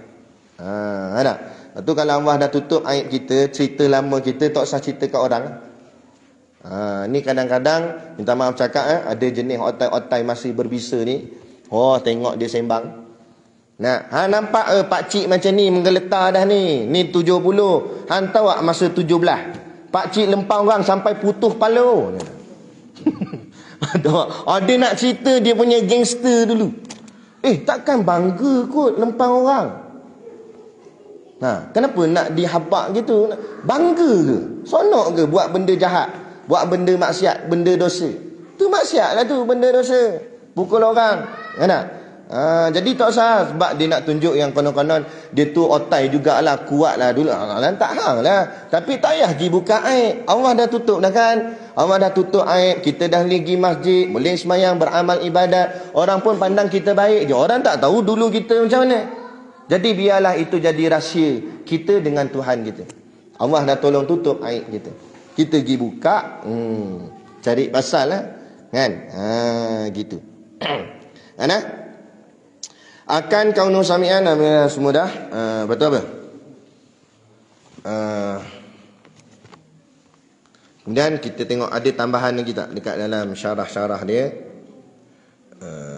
S1: Ada. Lepas tu kalau Allah dah tutup aib kita, cerita lama kita tak usah cerita kat orang. Ni kadang-kadang, minta maaf cakap, ada jenis otai-otai masih berbisa ni. Tengok dia sembang. Nah, nampak pak cik macam ni menggeletar dah ni. Ni 70. Hang tahu tak masa 17? Pak cik lempang orang sampai putus kepala. Ada nak cerita dia punya gangster dulu. Takkan bangga kot lempang orang. Kenapa nak dihabak gitu? Bangga ke? Sonok ke buat benda jahat? Buat benda maksiat, benda dosa? Tu maksiat lah tu, benda dosa. Pukul orang. Jadi tak usah sebab dia nak tunjuk yang konon-konon dia tu otai jugalah, kuat lah dulu. Tak hang lah. Tapi tak payah pergi buka aib. Allah dah tutup dah kan. Allah dah tutup aib. Kita dah pergi masjid, boleh semayang, beramal ibadat. Orang pun pandang kita baik je. Orang tak tahu dulu kita macam mana. Jadi biarlah itu jadi rahsia kita dengan Tuhan kita. Allah dah tolong tutup aib kita. Kita pergi buka, cari pasal lah. Kan? Gitu. Akan kaunu sami'an semua dah. Betul apa? Kemudian kita tengok ada tambahan lagi tak dekat dalam syarah-syarah dia.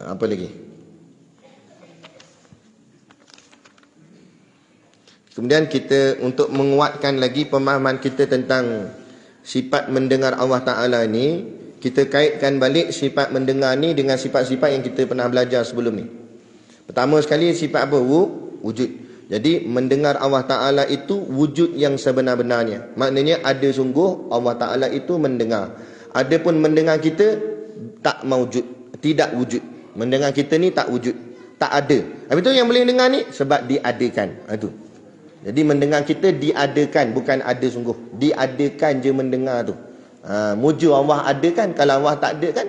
S1: Apa lagi? Kemudian kita untuk menguatkan lagi pemahaman kita tentang sifat mendengar Allah Ta'ala ni, kita kaitkan balik sifat mendengar ni dengan sifat-sifat yang kita pernah belajar sebelum ni. Pertama sekali sifat apa? Wujud. Jadi mendengar Allah Ta'ala itu wujud yang sebenar-benarnya. Maknanya ada sungguh Allah Ta'ala itu mendengar. Adapun mendengar kita tak mawujud, tidak wujud. Mendengar kita ni tak wujud, tak ada. Habis tu yang boleh dengar ni sebab diadakan. Itu. Jadi mendengar kita diadakan, bukan ada sungguh. Diadakan je mendengar tu. Muju Allah ada kan. Kalau Allah tak ada kan,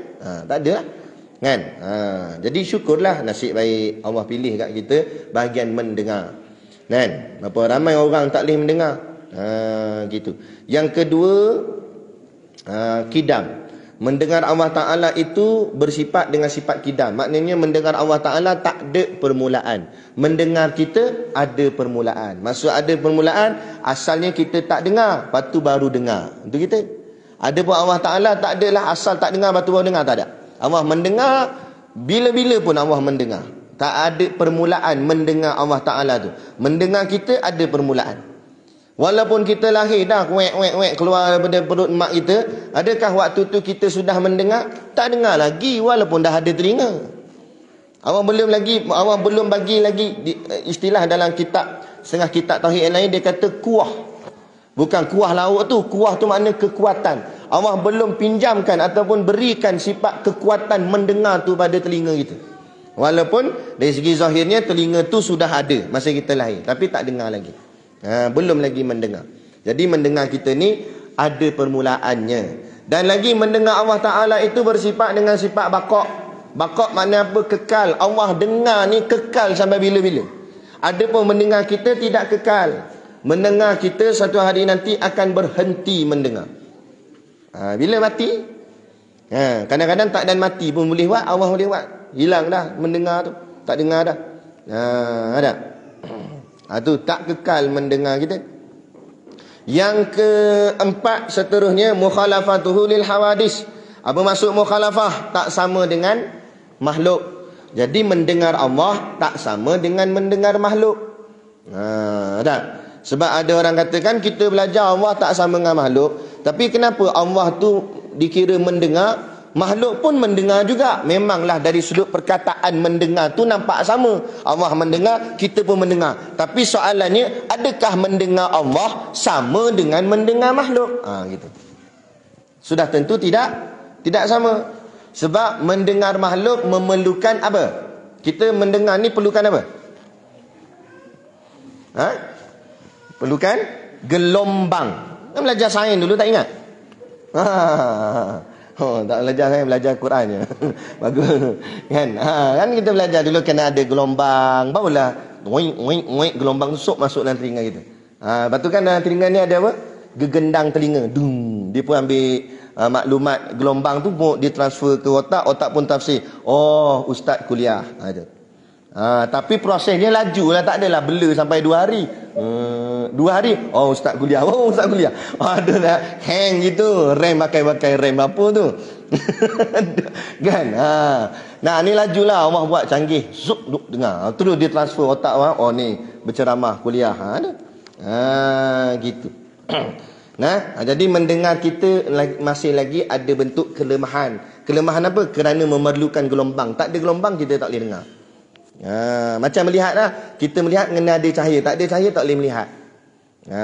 S1: tak ada lah. Kan? Jadi syukurlah nasib baik Allah pilih kat kita bahagian mendengar. Kan? Berapa ramai orang tak boleh mendengar. Gitu. Yang kedua, kidam. Mendengar Allah Ta'ala itu bersifat dengan sifat kidam. Maknanya mendengar Allah Ta'ala tak ada permulaan. Mendengar kita ada permulaan. Maksud ada permulaan, asalnya kita tak dengar, lepas tu baru dengar. Itu kita. Ada pun Allah Ta'ala tak adalah asal tak dengar, lepas tu baru dengar. Tak ada. Allah mendengar bila-bila pun Allah mendengar. Tak ada permulaan mendengar Allah Ta'ala tu. Mendengar kita ada permulaan. Walaupun kita lahir dah wek keluar daripada perut mak kita, adakah waktu tu kita sudah mendengar? Tak dengar lagi walaupun dah ada telinga. Allah belum bagi lagi istilah dalam kitab, setengah kitab tauhid yang lain dia kata kuah. Bukan kuah lauk tu, kuah tu makna kekuatan. Allah belum pinjamkan ataupun berikan sifat kekuatan mendengar tu pada telinga kita. Walaupun dari segi zahirnya telinga tu sudah ada masa kita lahir, tapi tak dengar lagi. Belum lagi mendengar. Jadi mendengar kita ni ada permulaannya. Dan lagi mendengar Allah Ta'ala itu bersifat dengan sifat bakok. Bakok makna apa? Kekal. Allah dengar ni kekal sampai bila-bila. Ada pun mendengar kita tidak kekal. Mendengar kita satu hari nanti akan berhenti mendengar. Bila mati? Kadang-kadang tak dan mati pun boleh buat. Allah boleh buat. Hilang dah mendengar tu. Tak dengar dah. Ada. Tu tak kekal mendengar kita. Yang keempat seterusnya mukhalafatuhu lil hawadis. Apa maksud mukhalafah? Tak sama dengan makhluk. Jadi mendengar Allah tak sama dengan mendengar makhluk. Tak? Sebab ada orang katakan kita belajar Allah tak sama dengan makhluk. Tapi kenapa Allah tu dikira mendengar? Makhluk pun mendengar juga. Memanglah dari sudut perkataan mendengar tu nampak sama. Allah mendengar, kita pun mendengar. Tapi soalannya, adakah mendengar Allah sama dengan mendengar makhluk? Gitu. Sudah tentu tidak sama. Sebab mendengar makhluk memerlukan apa? Kita mendengar ni perlukan apa? Perlukan gelombang. Kita belajar sains dulu tak ingat? Tak belajar saya belajar Quran je. Bagus. Kan? Kan kita belajar dulu kena ada gelombang. Barulah gelombang susuk masuk dalam telinga kita. Lepas tu kan dalam telinga ni ada apa? Gegendang telinga. Dung. Dia pun ambil maklumat gelombang tu pun dia transfer ke otak, otak pun tafsir. Oh, ustaz kuliah. Tapi prosesnya laju lah, tak adalah bela sampai 2 hari. 2 hari, oh ustaz kuliah. Oh ustaz kuliah. Ada lah hang gitu, rem pakai rem apa tu. Kan? Nah, ni lajulah Allah buat canggih. Zup, duk dengar. Terus dia transfer otak orang. Oh ni berceramah kuliah. Gitu. Nah, jadi mendengar kita masih lagi ada bentuk kelemahan. Kelemahan apa? Kerana memerlukan gelombang. Tak ada gelombang kita tak boleh dengar. Macam melihat lah. Kita melihat kena ada cahaya. Tak ada cahaya tak boleh melihat.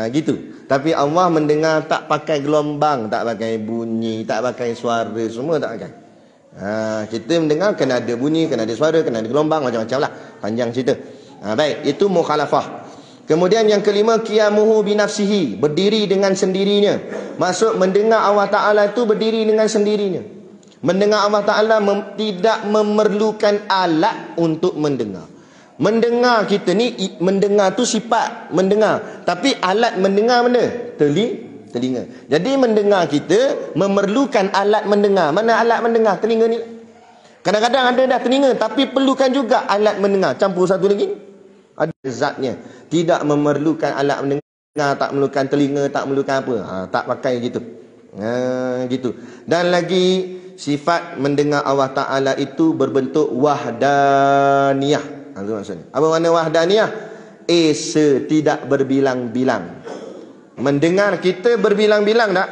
S1: Gitu. Tapi Allah mendengar tak pakai gelombang, tak pakai bunyi, tak pakai suara, semua tak pakai. Kita mendengar kena ada bunyi, kena ada suara, kena ada gelombang, macam-macam lah. Panjang cerita. Baik, itu mukhalafah. Kemudian yang kelima, qiyamuhu binafsihi, berdiri dengan sendirinya. Maksud mendengar Allah Ta'ala itu berdiri dengan sendirinya. Mendengar Allah Ta'ala tidak memerlukan alat untuk mendengar. Mendengar kita ni, mendengar tu sifat mendengar. Tapi alat mendengar mana? Telinga. Jadi mendengar kita memerlukan alat mendengar. Mana alat mendengar? Telinga ni. Kadang-kadang ada dah telinga, tapi perlukan juga alat mendengar. Campur satu lagi. Ada zatnya. Tidak memerlukan alat mendengar, tak memerlukan telinga, tak memerlukan apa. Tak pakai gitu. Gitu. Dan lagi sifat mendengar Allah Ta'ala itu berbentuk wahdaniyah. Itu maksudnya. Apa makna wahdaniyah? Esa, tidak berbilang-bilang. Mendengar kita berbilang-bilang tak?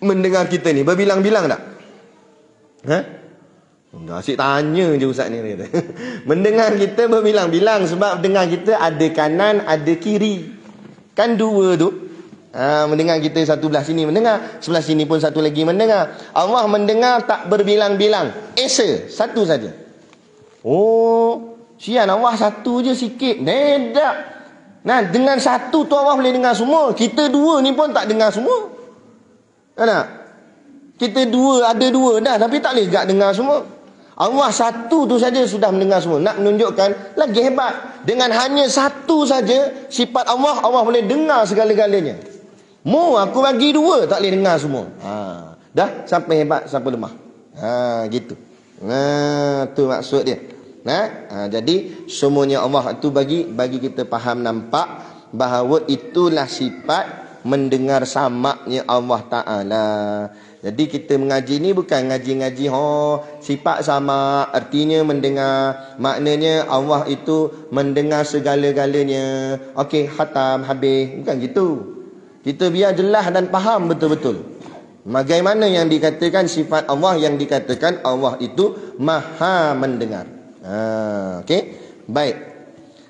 S1: Mendengar kita ni berbilang-bilang tak? Asyik tanya je Ustaz ni. Mendengar kita berbilang-bilang. Sebab dengar kita ada kanan, ada kiri. Kan dua tu. Mendengar kita satu belah sini mendengar, sebelah sini pun satu lagi mendengar. Allah mendengar tak berbilang-bilang. Esa, satu saja. Oh, sian Allah satu je sikit. Tidak. Nah, dengan satu tu Allah boleh dengar semua. Kita dua ni pun tak dengar semua. Tak? Kita dua, ada dua dah, tapi tak boleh gak dengar semua. Allah satu tu saja sudah mendengar semua. Nak menunjukkan lagi hebat. Dengan hanya satu saja sifat Allah, Allah boleh dengar segala-galanya. Aku bagi dua, tak boleh dengar semua. Dah sampai hebat, sampai lemah. Gitu. Tu maksud dia. Jadi semuanya Allah tu bagi kita faham, nampak bahawa itulah sifat mendengar samaknya Allah Ta'ala. Jadi kita mengaji ni bukan ngaji-ngaji sifat sama, artinya mendengar, maknanya Allah itu mendengar segala-galanya. Okey, khatam, habis. Bukan gitu. Kita biar jelas dan faham betul-betul. Bagaimana yang dikatakan sifat Allah, yang dikatakan Allah itu maha mendengar. Okey. Baik.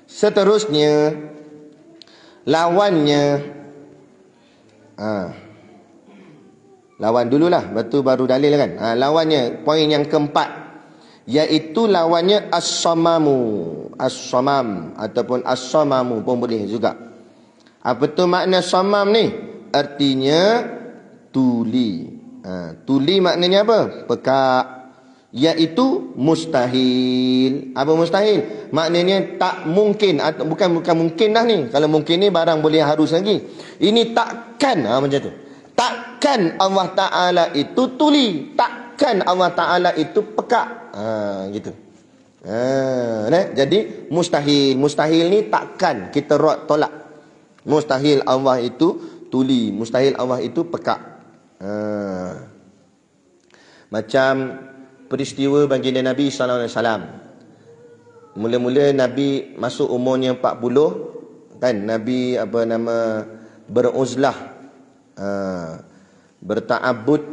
S1: Seterusnya lawannya lawan dululah, betul baru dalil kan. Lawannya, poin yang keempat, iaitu lawannya as-samamu. As-samam ataupun as-samamu pun boleh juga. Apa tu makna samam ni? Artinya tuli. Tuli maknanya apa? Pekak. Iaitu mustahil. Apa mustahil? Maknanya tak mungkin. Bukan mungkin dah ni. Kalau mungkin ni barang boleh harus lagi. Ini takkan. Macam tu. Takkan Allah Ta'ala itu tuli. Takkan Allah Ta'ala itu pekak. Gitu. Jadi mustahil. Mustahil ni takkan. Kita tolak. Mustahil Allah itu tuli. Mustahil Allah itu pekak. Macam peristiwa baginda Nabi SAW. Mula-mula Nabi masuk umurnya 40. Kan Nabi beruzlah, berta'abud,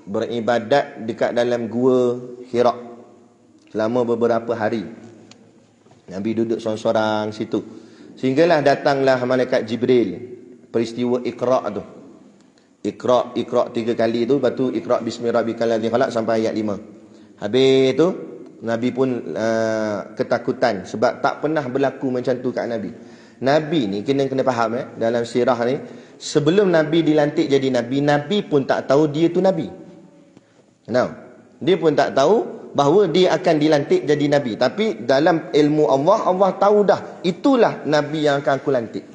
S1: beribadat dekat dalam gua Hira selama beberapa hari. Nabi duduk sorang-sorang situ. Sehinggalah datanglah malaikat Jibril. Peristiwa Iqra' tu. Iqra' 3 kali tu, lepas tu Iqra' bismi rabbikal ladzi khalaq sampai ayat 5. Habis tu Nabi pun ketakutan sebab tak pernah berlaku macam tu kat Nabi. Nabi ni kena faham dalam sirah ni, sebelum Nabi dilantik jadi Nabi, Nabi pun tak tahu dia tu Nabi. Dia pun tak tahu bahawa dia akan dilantik jadi Nabi. Tapi dalam ilmu Allah, Allah tahu dah itulah Nabi yang akan aku lantik,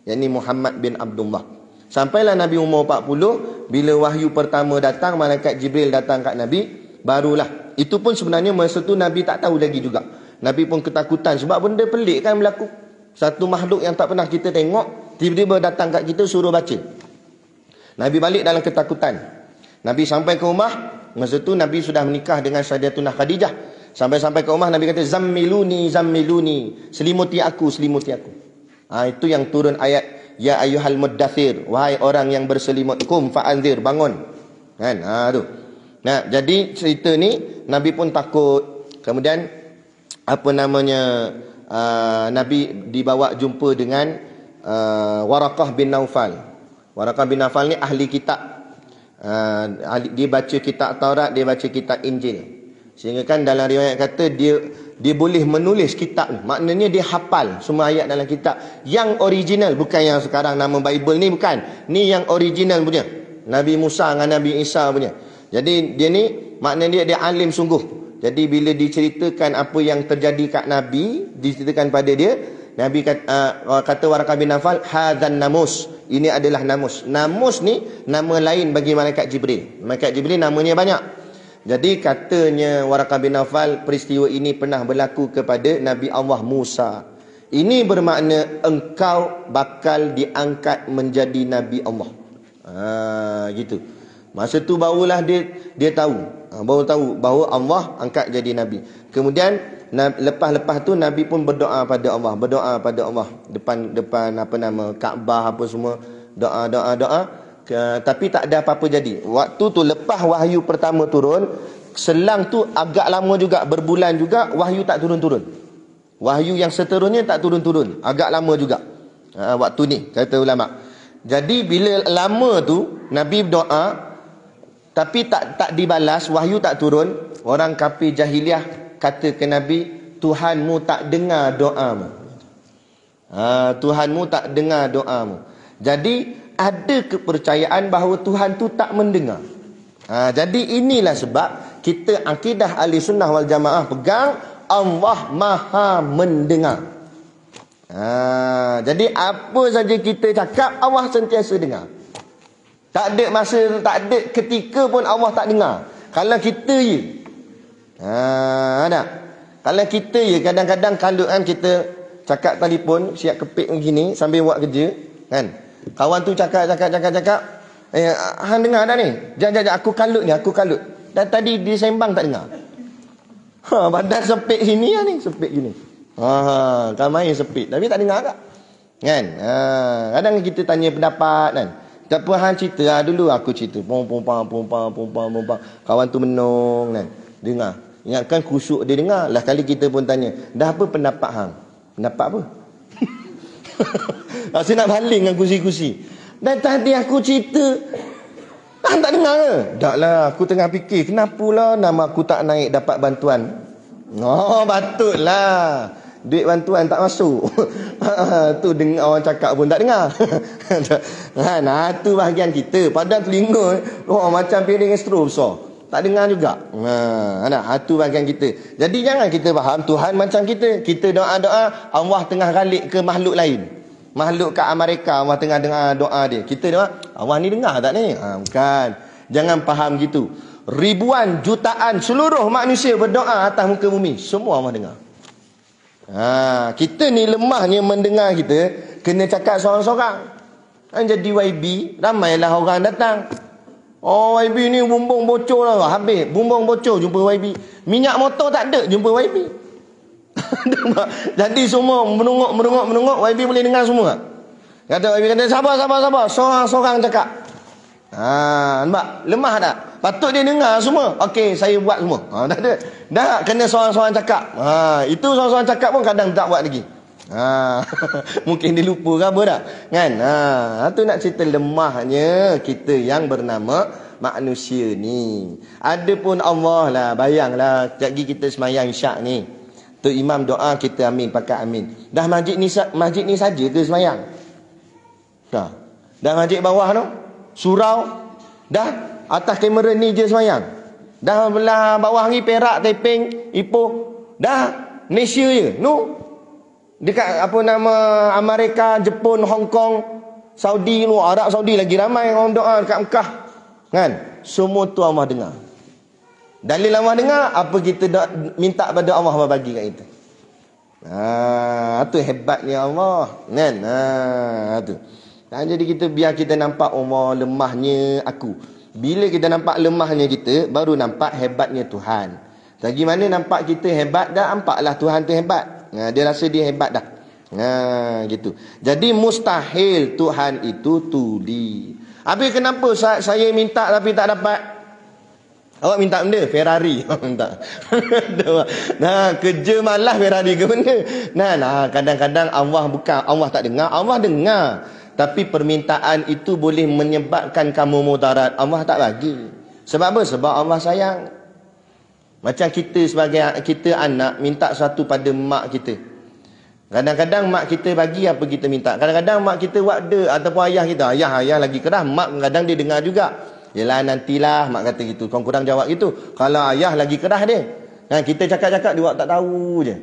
S1: yakni Muhammad bin Abdullah. Sampailah Nabi umur 40, bila wahyu pertama datang, malaikat Jibril datang kat Nabi, barulah. Itu pun sebenarnya masa tu Nabi tak tahu lagi juga. Nabi pun ketakutan sebab benda pelik kan berlaku. Satu makhluk yang tak pernah kita tengok tiba-tiba datang kat kita suruh baca. Nabi balik dalam ketakutan. Nabi sampai ke rumah, Masa tu Nabi sudah menikah dengan Sayyidatuna Khadijah. Sampai-sampai ke rumah Nabi kata, zammiluni, zammiluni. Selimuti aku, selimuti aku. Itu yang turun ayat, ya ayyuhal muddathir, wahai orang yang berselimut, kum fa'anzir, bangun. Kan? Tu. Nah, jadi cerita ni Nabi pun takut. Kemudian apa namanya, Nabi dibawa jumpa dengan Waraqah bin Naufal. Waraqah bin Naufal ni ahli kitab. Dia baca kitab Taurat, dia baca kitab Injil. Sehingga kan dalam riwayat kata dia boleh menulis kitab ni. Maknanya dia hafal semua ayat dalam kitab yang original, bukan yang sekarang nama Bible ni, bukan. Ni yang original punya. Nabi Musa dengan Nabi Isa punya. Jadi dia ni maknanya dia alim sungguh. Jadi bila diceritakan apa yang terjadi kat Nabi, diceritakan pada dia, Nabi kata Waraqah bin Naufal, hadzan namus. Ini adalah namus. Namus ni nama lain bagi malaikat Jibril. Malaikat Jibril namanya banyak. Jadi katanya Waraqah bin Naufal, peristiwa ini pernah berlaku kepada Nabi Allah Musa. Ini bermakna engkau bakal diangkat menjadi Nabi Allah. Gitu. Masa tu barulah dia tahu. Baru tahu bahawa Allah angkat jadi Nabi. Kemudian lepas tu Nabi pun berdoa pada Allah. Berdoa pada Allah. Depan apa nama, Kaabah apa semua. Doa. Tapi tak ada apa-apa jadi. Waktu tu lepas wahyu pertama turun, selang tu agak lama juga, berbulan juga, wahyu tak turun-turun. Wahyu yang seterusnya tak turun-turun, agak lama juga. Waktu ni kata ulama. Jadi bila lama tu Nabi berdoa tapi tak dibalas, wahyu tak turun, orang kafir jahiliah kata ke Nabi, Tuhanmu tak dengar doamu. Tuhanmu tak dengar doamu. Jadi ada kepercayaan bahawa Tuhan tu tak mendengar. Jadi inilah sebab kita akidah ahli sunnah wal jamaah pegang Allah maha mendengar. Jadi apa saja kita cakap, Allah sentiasa dengar. Tak ada masa, tak ada ketika pun Allah tak dengar. Kalau kita je. Ada. Kalau kita je, kadang-kadang kalau kan kita cakap telefon, siap kepik begini sambil buat kerja, kan? Kawan tu cakap. Hang dengar dah ni? Jangan, aku kalut ni, aku kalut. Dan tadi dia sembang tak dengar. Badan sepit sini lah ni, sepit gini. Kan main sepit, tapi tak dengar tak? Kan? Kadang kita tanya pendapat kan. Apa hang cerita dulu, aku cerita. Pom. Kawan tu menung kan. Dengar. Ingatkan khusyuk dia dengar. Lah kali kita pun tanya, dah apa pendapat hang? Pendapat apa? Saya nak baling dengan kursi-kursi. Dan tadi aku cerita, hang tak dengar ke? Tak lah, aku tengah fikir, kenapa lah nama aku tak naik dapat bantuan? Patutlah. Duit bantuan tak masuk. Tu dengar orang cakap pun tak dengar. Tu bahagian kita. Padahal telinga macam piring astro besar. Tak dengar juga. Tu bahagian kita. Jadi jangan kita faham Tuhan macam kita. Kita doa-doa, Allah tengah galik ke makhluk lain. Makhluk kat Amerika, Allah tengah dengar doa dia. Kita doa, Allah ni dengar tak ni? Bukan. Jangan faham gitu. Ribuan, jutaan, seluruh manusia berdoa atas muka bumi. Semua Allah dengar. Kita ni lemahnya mendengar kita. Kena cakap seorang-seorang. Jadi YB, ramailah orang datang. YB ni bumbung bocor lah. Habis, bumbung bocor jumpa YB. Minyak motor tak ada, jumpa YB. Jadi semua menungok. YB boleh dengar semua. Kata YB kata, sabar. Seorang-seorang cakap. Nampak? Lemah tak? Patut dia dengar semua. Okey, saya buat semua. Tak ada. Dah kena seorang-seorang cakap. Itu seorang-seorang cakap pun kadang tak buat lagi. Mungkin dia lupa ke apa dah. Kan? Tu nak cerita lemahnya kita yang bernama manusia ni. Adapun Allah lah, bayanglah sekejap lagi kita semayang syak ni. Tu imam doa, kita amin, pakai amin. Dah masjid ni saja ke semayang? Dah masjid bawah tu, surau, dah atas kamera ni je semayang. Dah belah bawah ni Perak, Taiping, Ipoh, dah Malaysia je. Dekat apa nama Amerika, Jepun, Hong Kong, Saudi, Arab Saudi lagi ramai orang doa dekat Mekah. Kan? Semua tu Allah dengar. Dalil Allah dengar, apa kita minta pada Allah bagi kat kita. Tu hebatnya Allah. Kan? Tu. Dan jadi kita biar kita nampak Allah lemahnya aku. Bila kita nampak lemahnya kita, baru nampak hebatnya Tuhan. Lagi mana nampak kita hebat dah, nampaklah Tuhan tu hebat. Dia rasa dia hebat dah. Gitu. Jadi mustahil Tuhan itu tuli. Habis kenapa saya minta tapi tak dapat? Awak minta benda Ferrari. Minta. Kerja malas Ferrari ke benda. Kadang-kadang Allah tak dengar, Allah dengar. Tapi permintaan itu boleh menyebabkan kamu mudarat. Allah tak bagi. Sebab apa? Sebab Allah sayang. Macam kita sebagai anak minta sesuatu pada mak kita. Kadang-kadang mak kita bagi apa kita minta. Kadang-kadang mak kita wakda ataupun ayah kita. Ayah lagi keras. Mak kadang dia dengar juga. Yelah nantilah mak kata gitu. Kau kurang jawab gitu. Kalau ayah lagi keras dia. Kita cakap-cakap dia tak tahu je.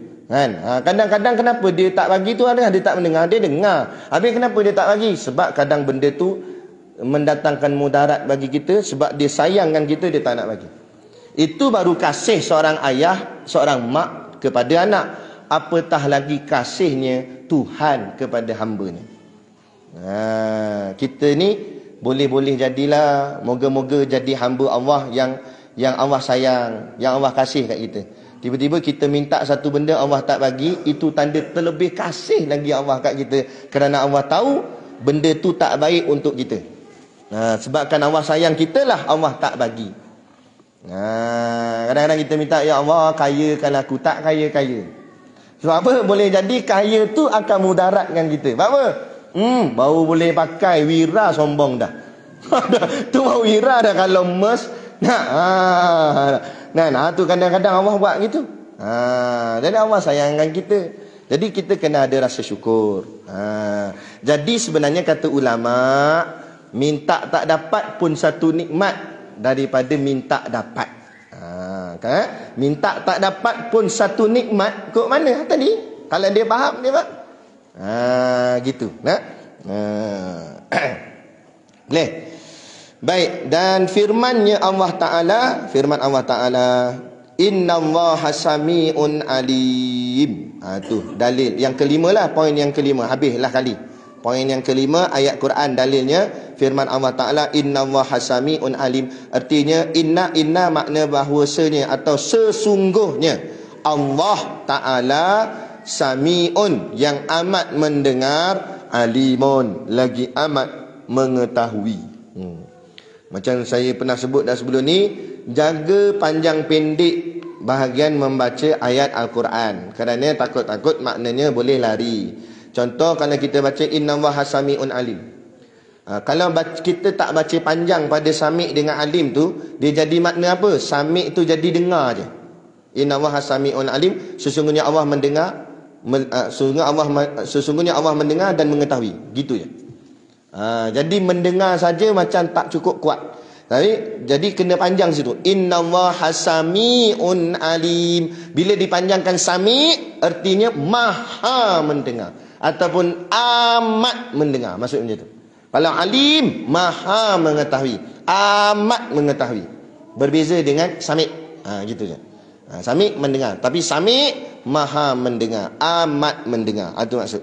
S1: Kadang-kadang kenapa dia tak bagi tu ada, dia tak mendengar, dia dengar. Habis kenapa dia tak bagi? Sebab kadang benda tu mendatangkan mudarat bagi kita, sebab dia sayangkan kita, dia tak nak bagi. Itu baru kasih seorang ayah, seorang mak kepada anak. Apatah lagi kasihnya Tuhan kepada hamba-Nya. Kita ni boleh-boleh jadilah, moga-moga jadi hamba Allah yang Allah sayang, yang Allah kasih kat kita. Tiba-tiba kita minta satu benda Allah tak bagi, itu tanda terlebih kasih lagi Allah kat kita. Kerana Allah tahu benda tu tak baik untuk kita. Sebabkan Allah sayang kita lah Allah tak bagi. Kadang-kadang kita minta, ya Allah kayakan aku, tak kaya-kaya. Sebab apa? Boleh jadi kaya tu akan mudaratkan kita. Sebab apa? Baru boleh pakai, wira sombong dah. Tu baru wira dah kalau emas. Tu kadang-kadang Allah buat gitu. Jadi Allah sayangkan kita. Jadi kita kena ada rasa syukur. Jadi sebenarnya kata ulama, minta tak dapat pun satu nikmat daripada minta dapat. Minta tak dapat pun satu nikmat. Kok mana tadi? Kalau dia faham, dia faham. Gitu. Boleh. Baik, dan firman Allah Ta'ala, innallaha sami'un alim. Tu dalil yang kelima lah, poin yang kelima. Habislah kali. Poin yang kelima, ayat Quran dalilnya firman Allah Ta'ala, innallaha sami'un alim. Artinya inna makna bahawasanya atau sesungguhnya Allah Ta'ala sami'un, yang amat mendengar, alimun, lagi amat mengetahui. Macam saya pernah sebut dah sebelum ni, jaga panjang pendek bahagian membaca ayat Al-Quran. Kerana takut-takut maknanya boleh lari. Contoh kalau kita baca innallaha sami'un alim. Kalau kita tak baca panjang pada sami' dengan alim tu, dia jadi makna apa? Sami' tu jadi dengar je. Innallaha sami'un alim, sesungguhnya Allah mendengar, sesungguhnya Allah mendengar dan mengetahui. Gitu je. Jadi mendengar saja macam tak cukup kuat. Jadi kena panjang situ. Innallaha sami'un alim. Bila dipanjangkan sami', artinya maha mendengar ataupun amat mendengar. Maksud macam tu. Kalau alim, maha mengetahui, amat mengetahui. Berbeza dengan sami'. Gitu je. Sami' mendengar, tapi sami' maha mendengar, amat mendengar. Itu maksud.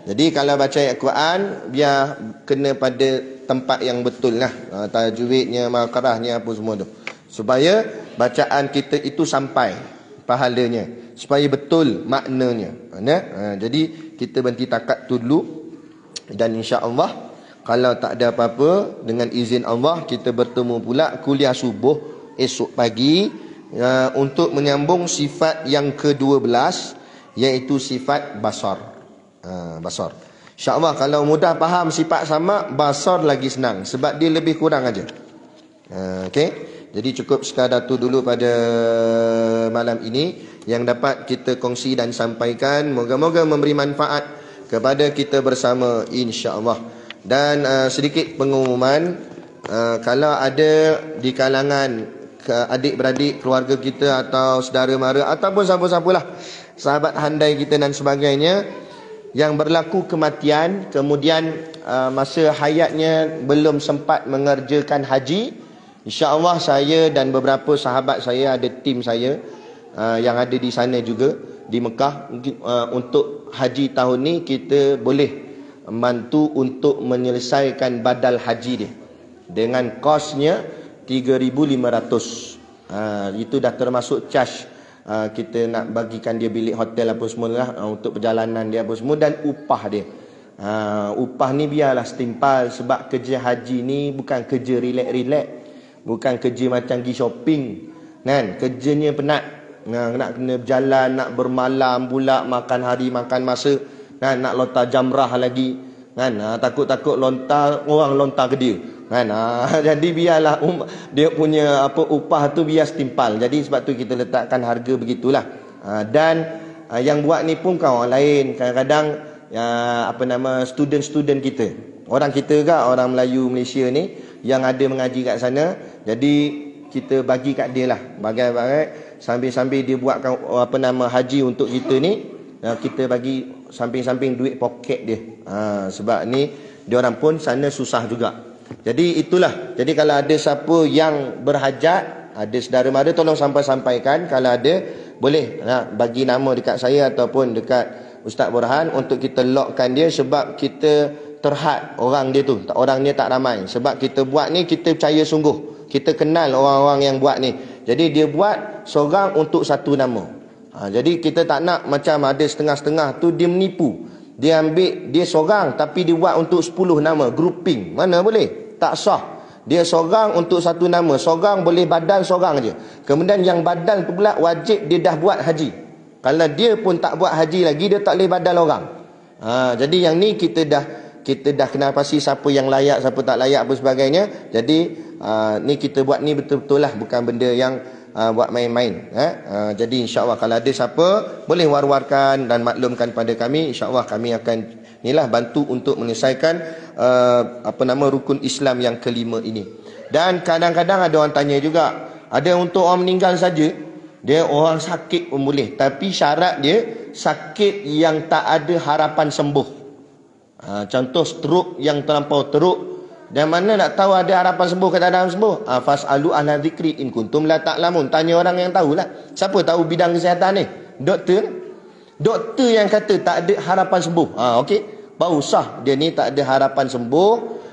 S1: Jadi kalau baca ayat Quran, biar kena pada tempat yang betul lah. Tajwidnya, makarahnya, apa semua tu, supaya bacaan kita itu sampai pahalanya, supaya betul maknanya. Jadi kita berhenti takat tu dulu. Dan insya-Allah kalau tak ada apa-apa, dengan izin Allah kita bertemu pula kuliah subuh esok pagi, untuk menyambung sifat yang ke-12, iaitu sifat basar. Basar. InsyaAllah kalau mudah faham sifat sama, basar lagi senang. Sebab dia lebih kurang aja. Okey. Jadi cukup sekadar tu dulu pada malam ini yang dapat kita kongsi dan sampaikan. Moga-moga memberi manfaat kepada kita bersama, insya-Allah. Dan sedikit pengumuman, kalau ada di kalangan adik-beradik keluarga kita atau saudara mara ataupun siapa-siapalah, sahabat handai kita dan sebagainya, yang berlaku kematian, kemudian masa hayatnya belum sempat mengerjakan haji, insya-Allah saya dan beberapa sahabat saya, ada tim saya yang ada di sana juga di Mekah, untuk haji tahun ni kita boleh membantu untuk menyelesaikan badal haji dia. dengan kosnya 3,500. Itu dah termasuk charge kita nak bagikan dia bilik hotel apa semua lah, untuk perjalanan dia apa semua, dan upah dia. Upah ni biarlah setimpal, sebab kerja haji ni bukan kerja relax-relax, bukan kerja macam pergi shopping kan. Kerjanya penat, nak kena berjalan, nak bermalam pula, makan hari makan masa kan, nak lontar jamrah lagi kan. Takut-takut lontar, orang lontar ke dia kan. Jadi biarlah dia punya upah tu biar setimpal. Jadi sebab tu kita letakkan harga begitulah. Dan yang buat ni pun bukan orang lain, kadang-kadang student-student kita, orang kita ke, orang Melayu Malaysia ni yang ada mengaji kat sana. Jadi kita bagi kat dia lah bagai-bagai, sambil-sambil dia buatkan haji untuk kita ni, kita bagi samping-samping duit poket dia. Sebab ni diorang pun sana susah juga. Jadi itulah. Jadi kalau ada siapa yang berhajat, ada saudara mara, tolong sampaikan. Kalau ada, boleh bagi nama dekat saya ataupun dekat Ustaz Burhan untuk kita lockkan dia. Sebab kita terhad orang dia tu, orang dia tak ramai. Sebab kita buat ni, kita percaya sungguh, kita kenal orang-orang yang buat ni. Jadi dia buat seorang untuk satu nama. Jadi kita tak nak macam ada setengah-setengah tu dia menipu. Dia ambil, dia seorang tapi dia buat untuk 10 nama, grouping. Mana boleh? Tak sah. Dia seorang untuk satu nama. Seorang boleh badal seorang je. Kemudian yang badal tu pula wajib dia dah buat haji. Kalau dia pun tak buat haji lagi, dia tak boleh badal orang. Jadi yang ni kita dah kenal pasti siapa yang layak, siapa tak layak apa sebagainya. Jadi ni kita buat ni betul-betul lah, bukan benda yang buat main-main. Jadi insya-Allah kalau ada siapa boleh war-warkan dan maklumkan pada kami, insya-Allah kami akan bantu untuk menyelesaikan rukun Islam yang kelima ini. Dan kadang-kadang ada orang tanya juga, ada untuk orang meninggal saja, dia orang sakit pun boleh, tapi syarat dia sakit yang tak ada harapan sembuh. Contoh stroke yang terlampau teruk, dan mana nak tahu ada harapan sembuh ke tak ada harapan sembuh? Fasalu ahla dzikri in kuntum la ta'lamun. Tanya orang yang tahulah. Siapa tahu bidang kesihatan ni? Doktor yang kata tak ada harapan sembuh. Okey, baru sah dia ni tak ada harapan sembuh,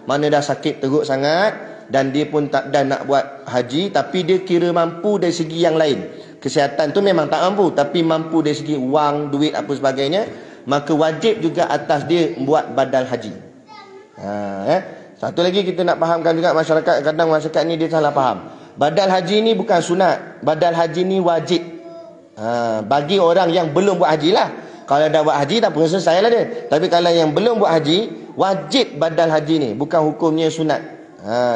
S1: mana dah sakit teruk sangat, dan dia pun tak dah nak buat haji, tapi dia kira mampu dari segi yang lain. Kesihatan tu memang tak mampu, tapi mampu dari segi wang, duit apa sebagainya, maka wajib juga atas dia buat badal haji. Satu lagi kita nak fahamkan juga masyarakat, kadang masyarakat ni dia salah faham. Badal haji ni bukan sunat, badal haji ni wajib. Bagi orang yang belum buat haji lah. Kalau dah buat haji tak perlu selesai lah dia. Tapi kalau yang belum buat haji, wajib badal haji ni, bukan hukumnya sunat.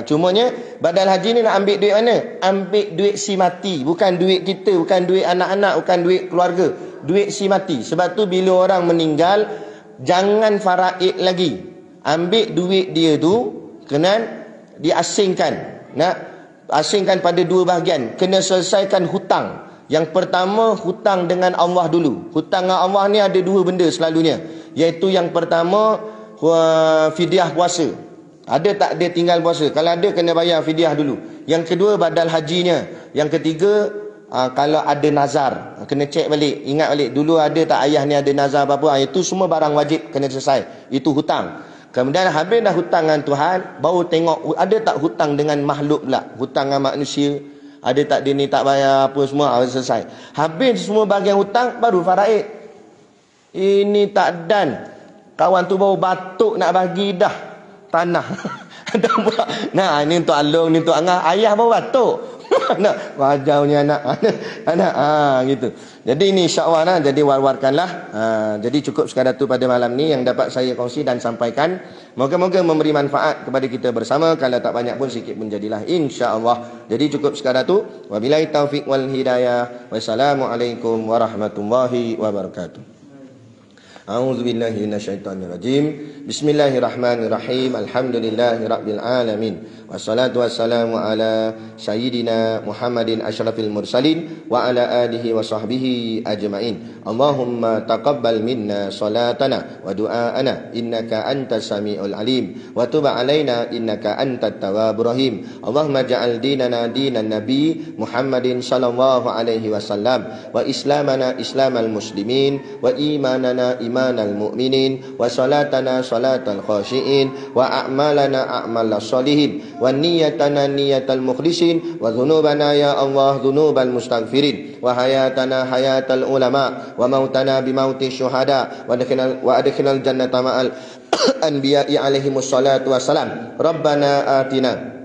S1: Cumanya badal haji ni nak ambil duit mana? Ambil duit si mati, bukan duit kita, bukan duit anak-anak, bukan duit keluarga, duit si mati. Sebab tu bila orang meninggal, jangan faraid lagi. Ambil duit dia tu, kena diasingkan. Nak asingkan pada dua bahagian. Kena selesaikan hutang. Yang pertama, hutang dengan Allah dulu. Hutang dengan Allah ni ada dua benda selalunya, iaitu yang pertama, fidyah puasa. Ada tak dia tinggal puasa? Kalau ada, kena bayar fidyah dulu. Yang kedua, badal hajinya. Yang ketiga, kalau ada nazar, kena cek balik, ingat balik, dulu ada tak ayah ni ada nazar apa-apa. Itu semua barang wajib kena selesai. Itu hutang. Kemudian habis dah hutang dengan Tuhan, baru tengok ada tak hutang dengan makhluk pula, hutang dengan manusia. Ada tak dia ni tak bayar apa semua, harus selesai. Habis semua bahagian hutang, baru faraid. Ini tak dan, kawan tu baru batuk nak bagi dah tanah. Nah, ini untuk Alung, ni untuk Angah, ayah baru batuk. Nak wajar punya anak. Gitu. Jadi ini insya-Allah nah, jadi war-warkanlah. Jadi cukup sekadar tu pada malam ni yang dapat saya kongsi dan sampaikan. Moga-moga memberi manfaat kepada kita bersama. Kalau tak banyak pun sikit pun jadilah, insya-Allah. Jadi cukup sekadar tu. Wabillahi taufik wal hidayah. Wassalamualaikum warahmatullahi wabarakatuh. A'udzubillahi minasyaitonirrajim. Bismillahirrahmanirrahim. Alhamdulillahirabbil alamin. Wassalatu wassalamu ala sayyidina Muhammadin asyrafil mursalin wa ala alihi wa sahbihi ajma'in. Allahumma taqabbal minna salatana wa du'aana innaka antas samiul alim wa tub alaina innaka antat tawwabur rahim. Allahumma ja'al dinana dinan nabi Muhammadin sallallahu alaihi wasallam wa islamana islamal muslimin wa imanana imanal mu'minin wa salatana salatal khashiin wa a'malana a'malas solihin wa niyyatana niyyatal mukhlisin, wa dhunubana ya Allah dhunubal mustaghfirin, wa hayatana hayatal ulama, wa mautana bimauti syuhada, wa adkhilal jannata ma'al anbiya'i alaihimus salatu wassalam. Rabbana atina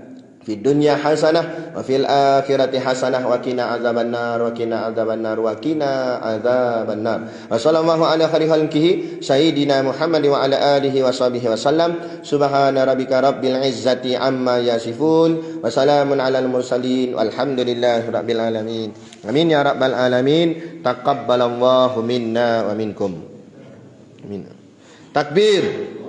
S1: fid dunya hasanah wa fil akhirati hasanah wa qina azabannar wa qina azabannar wa qina azabannar. Wa sallallahu ala khairi khalqihi sayyidina Muhammad wa ala alihi wa sahbihi wa sallam. Subhana rabbika rabbil izzati amma yasifun wa salamun alal mursalin walhamdulillahi rabbil alamin. Amin ya rabbal alamin. Taqabbalallahu minna wa minkum. Amin. Takbir.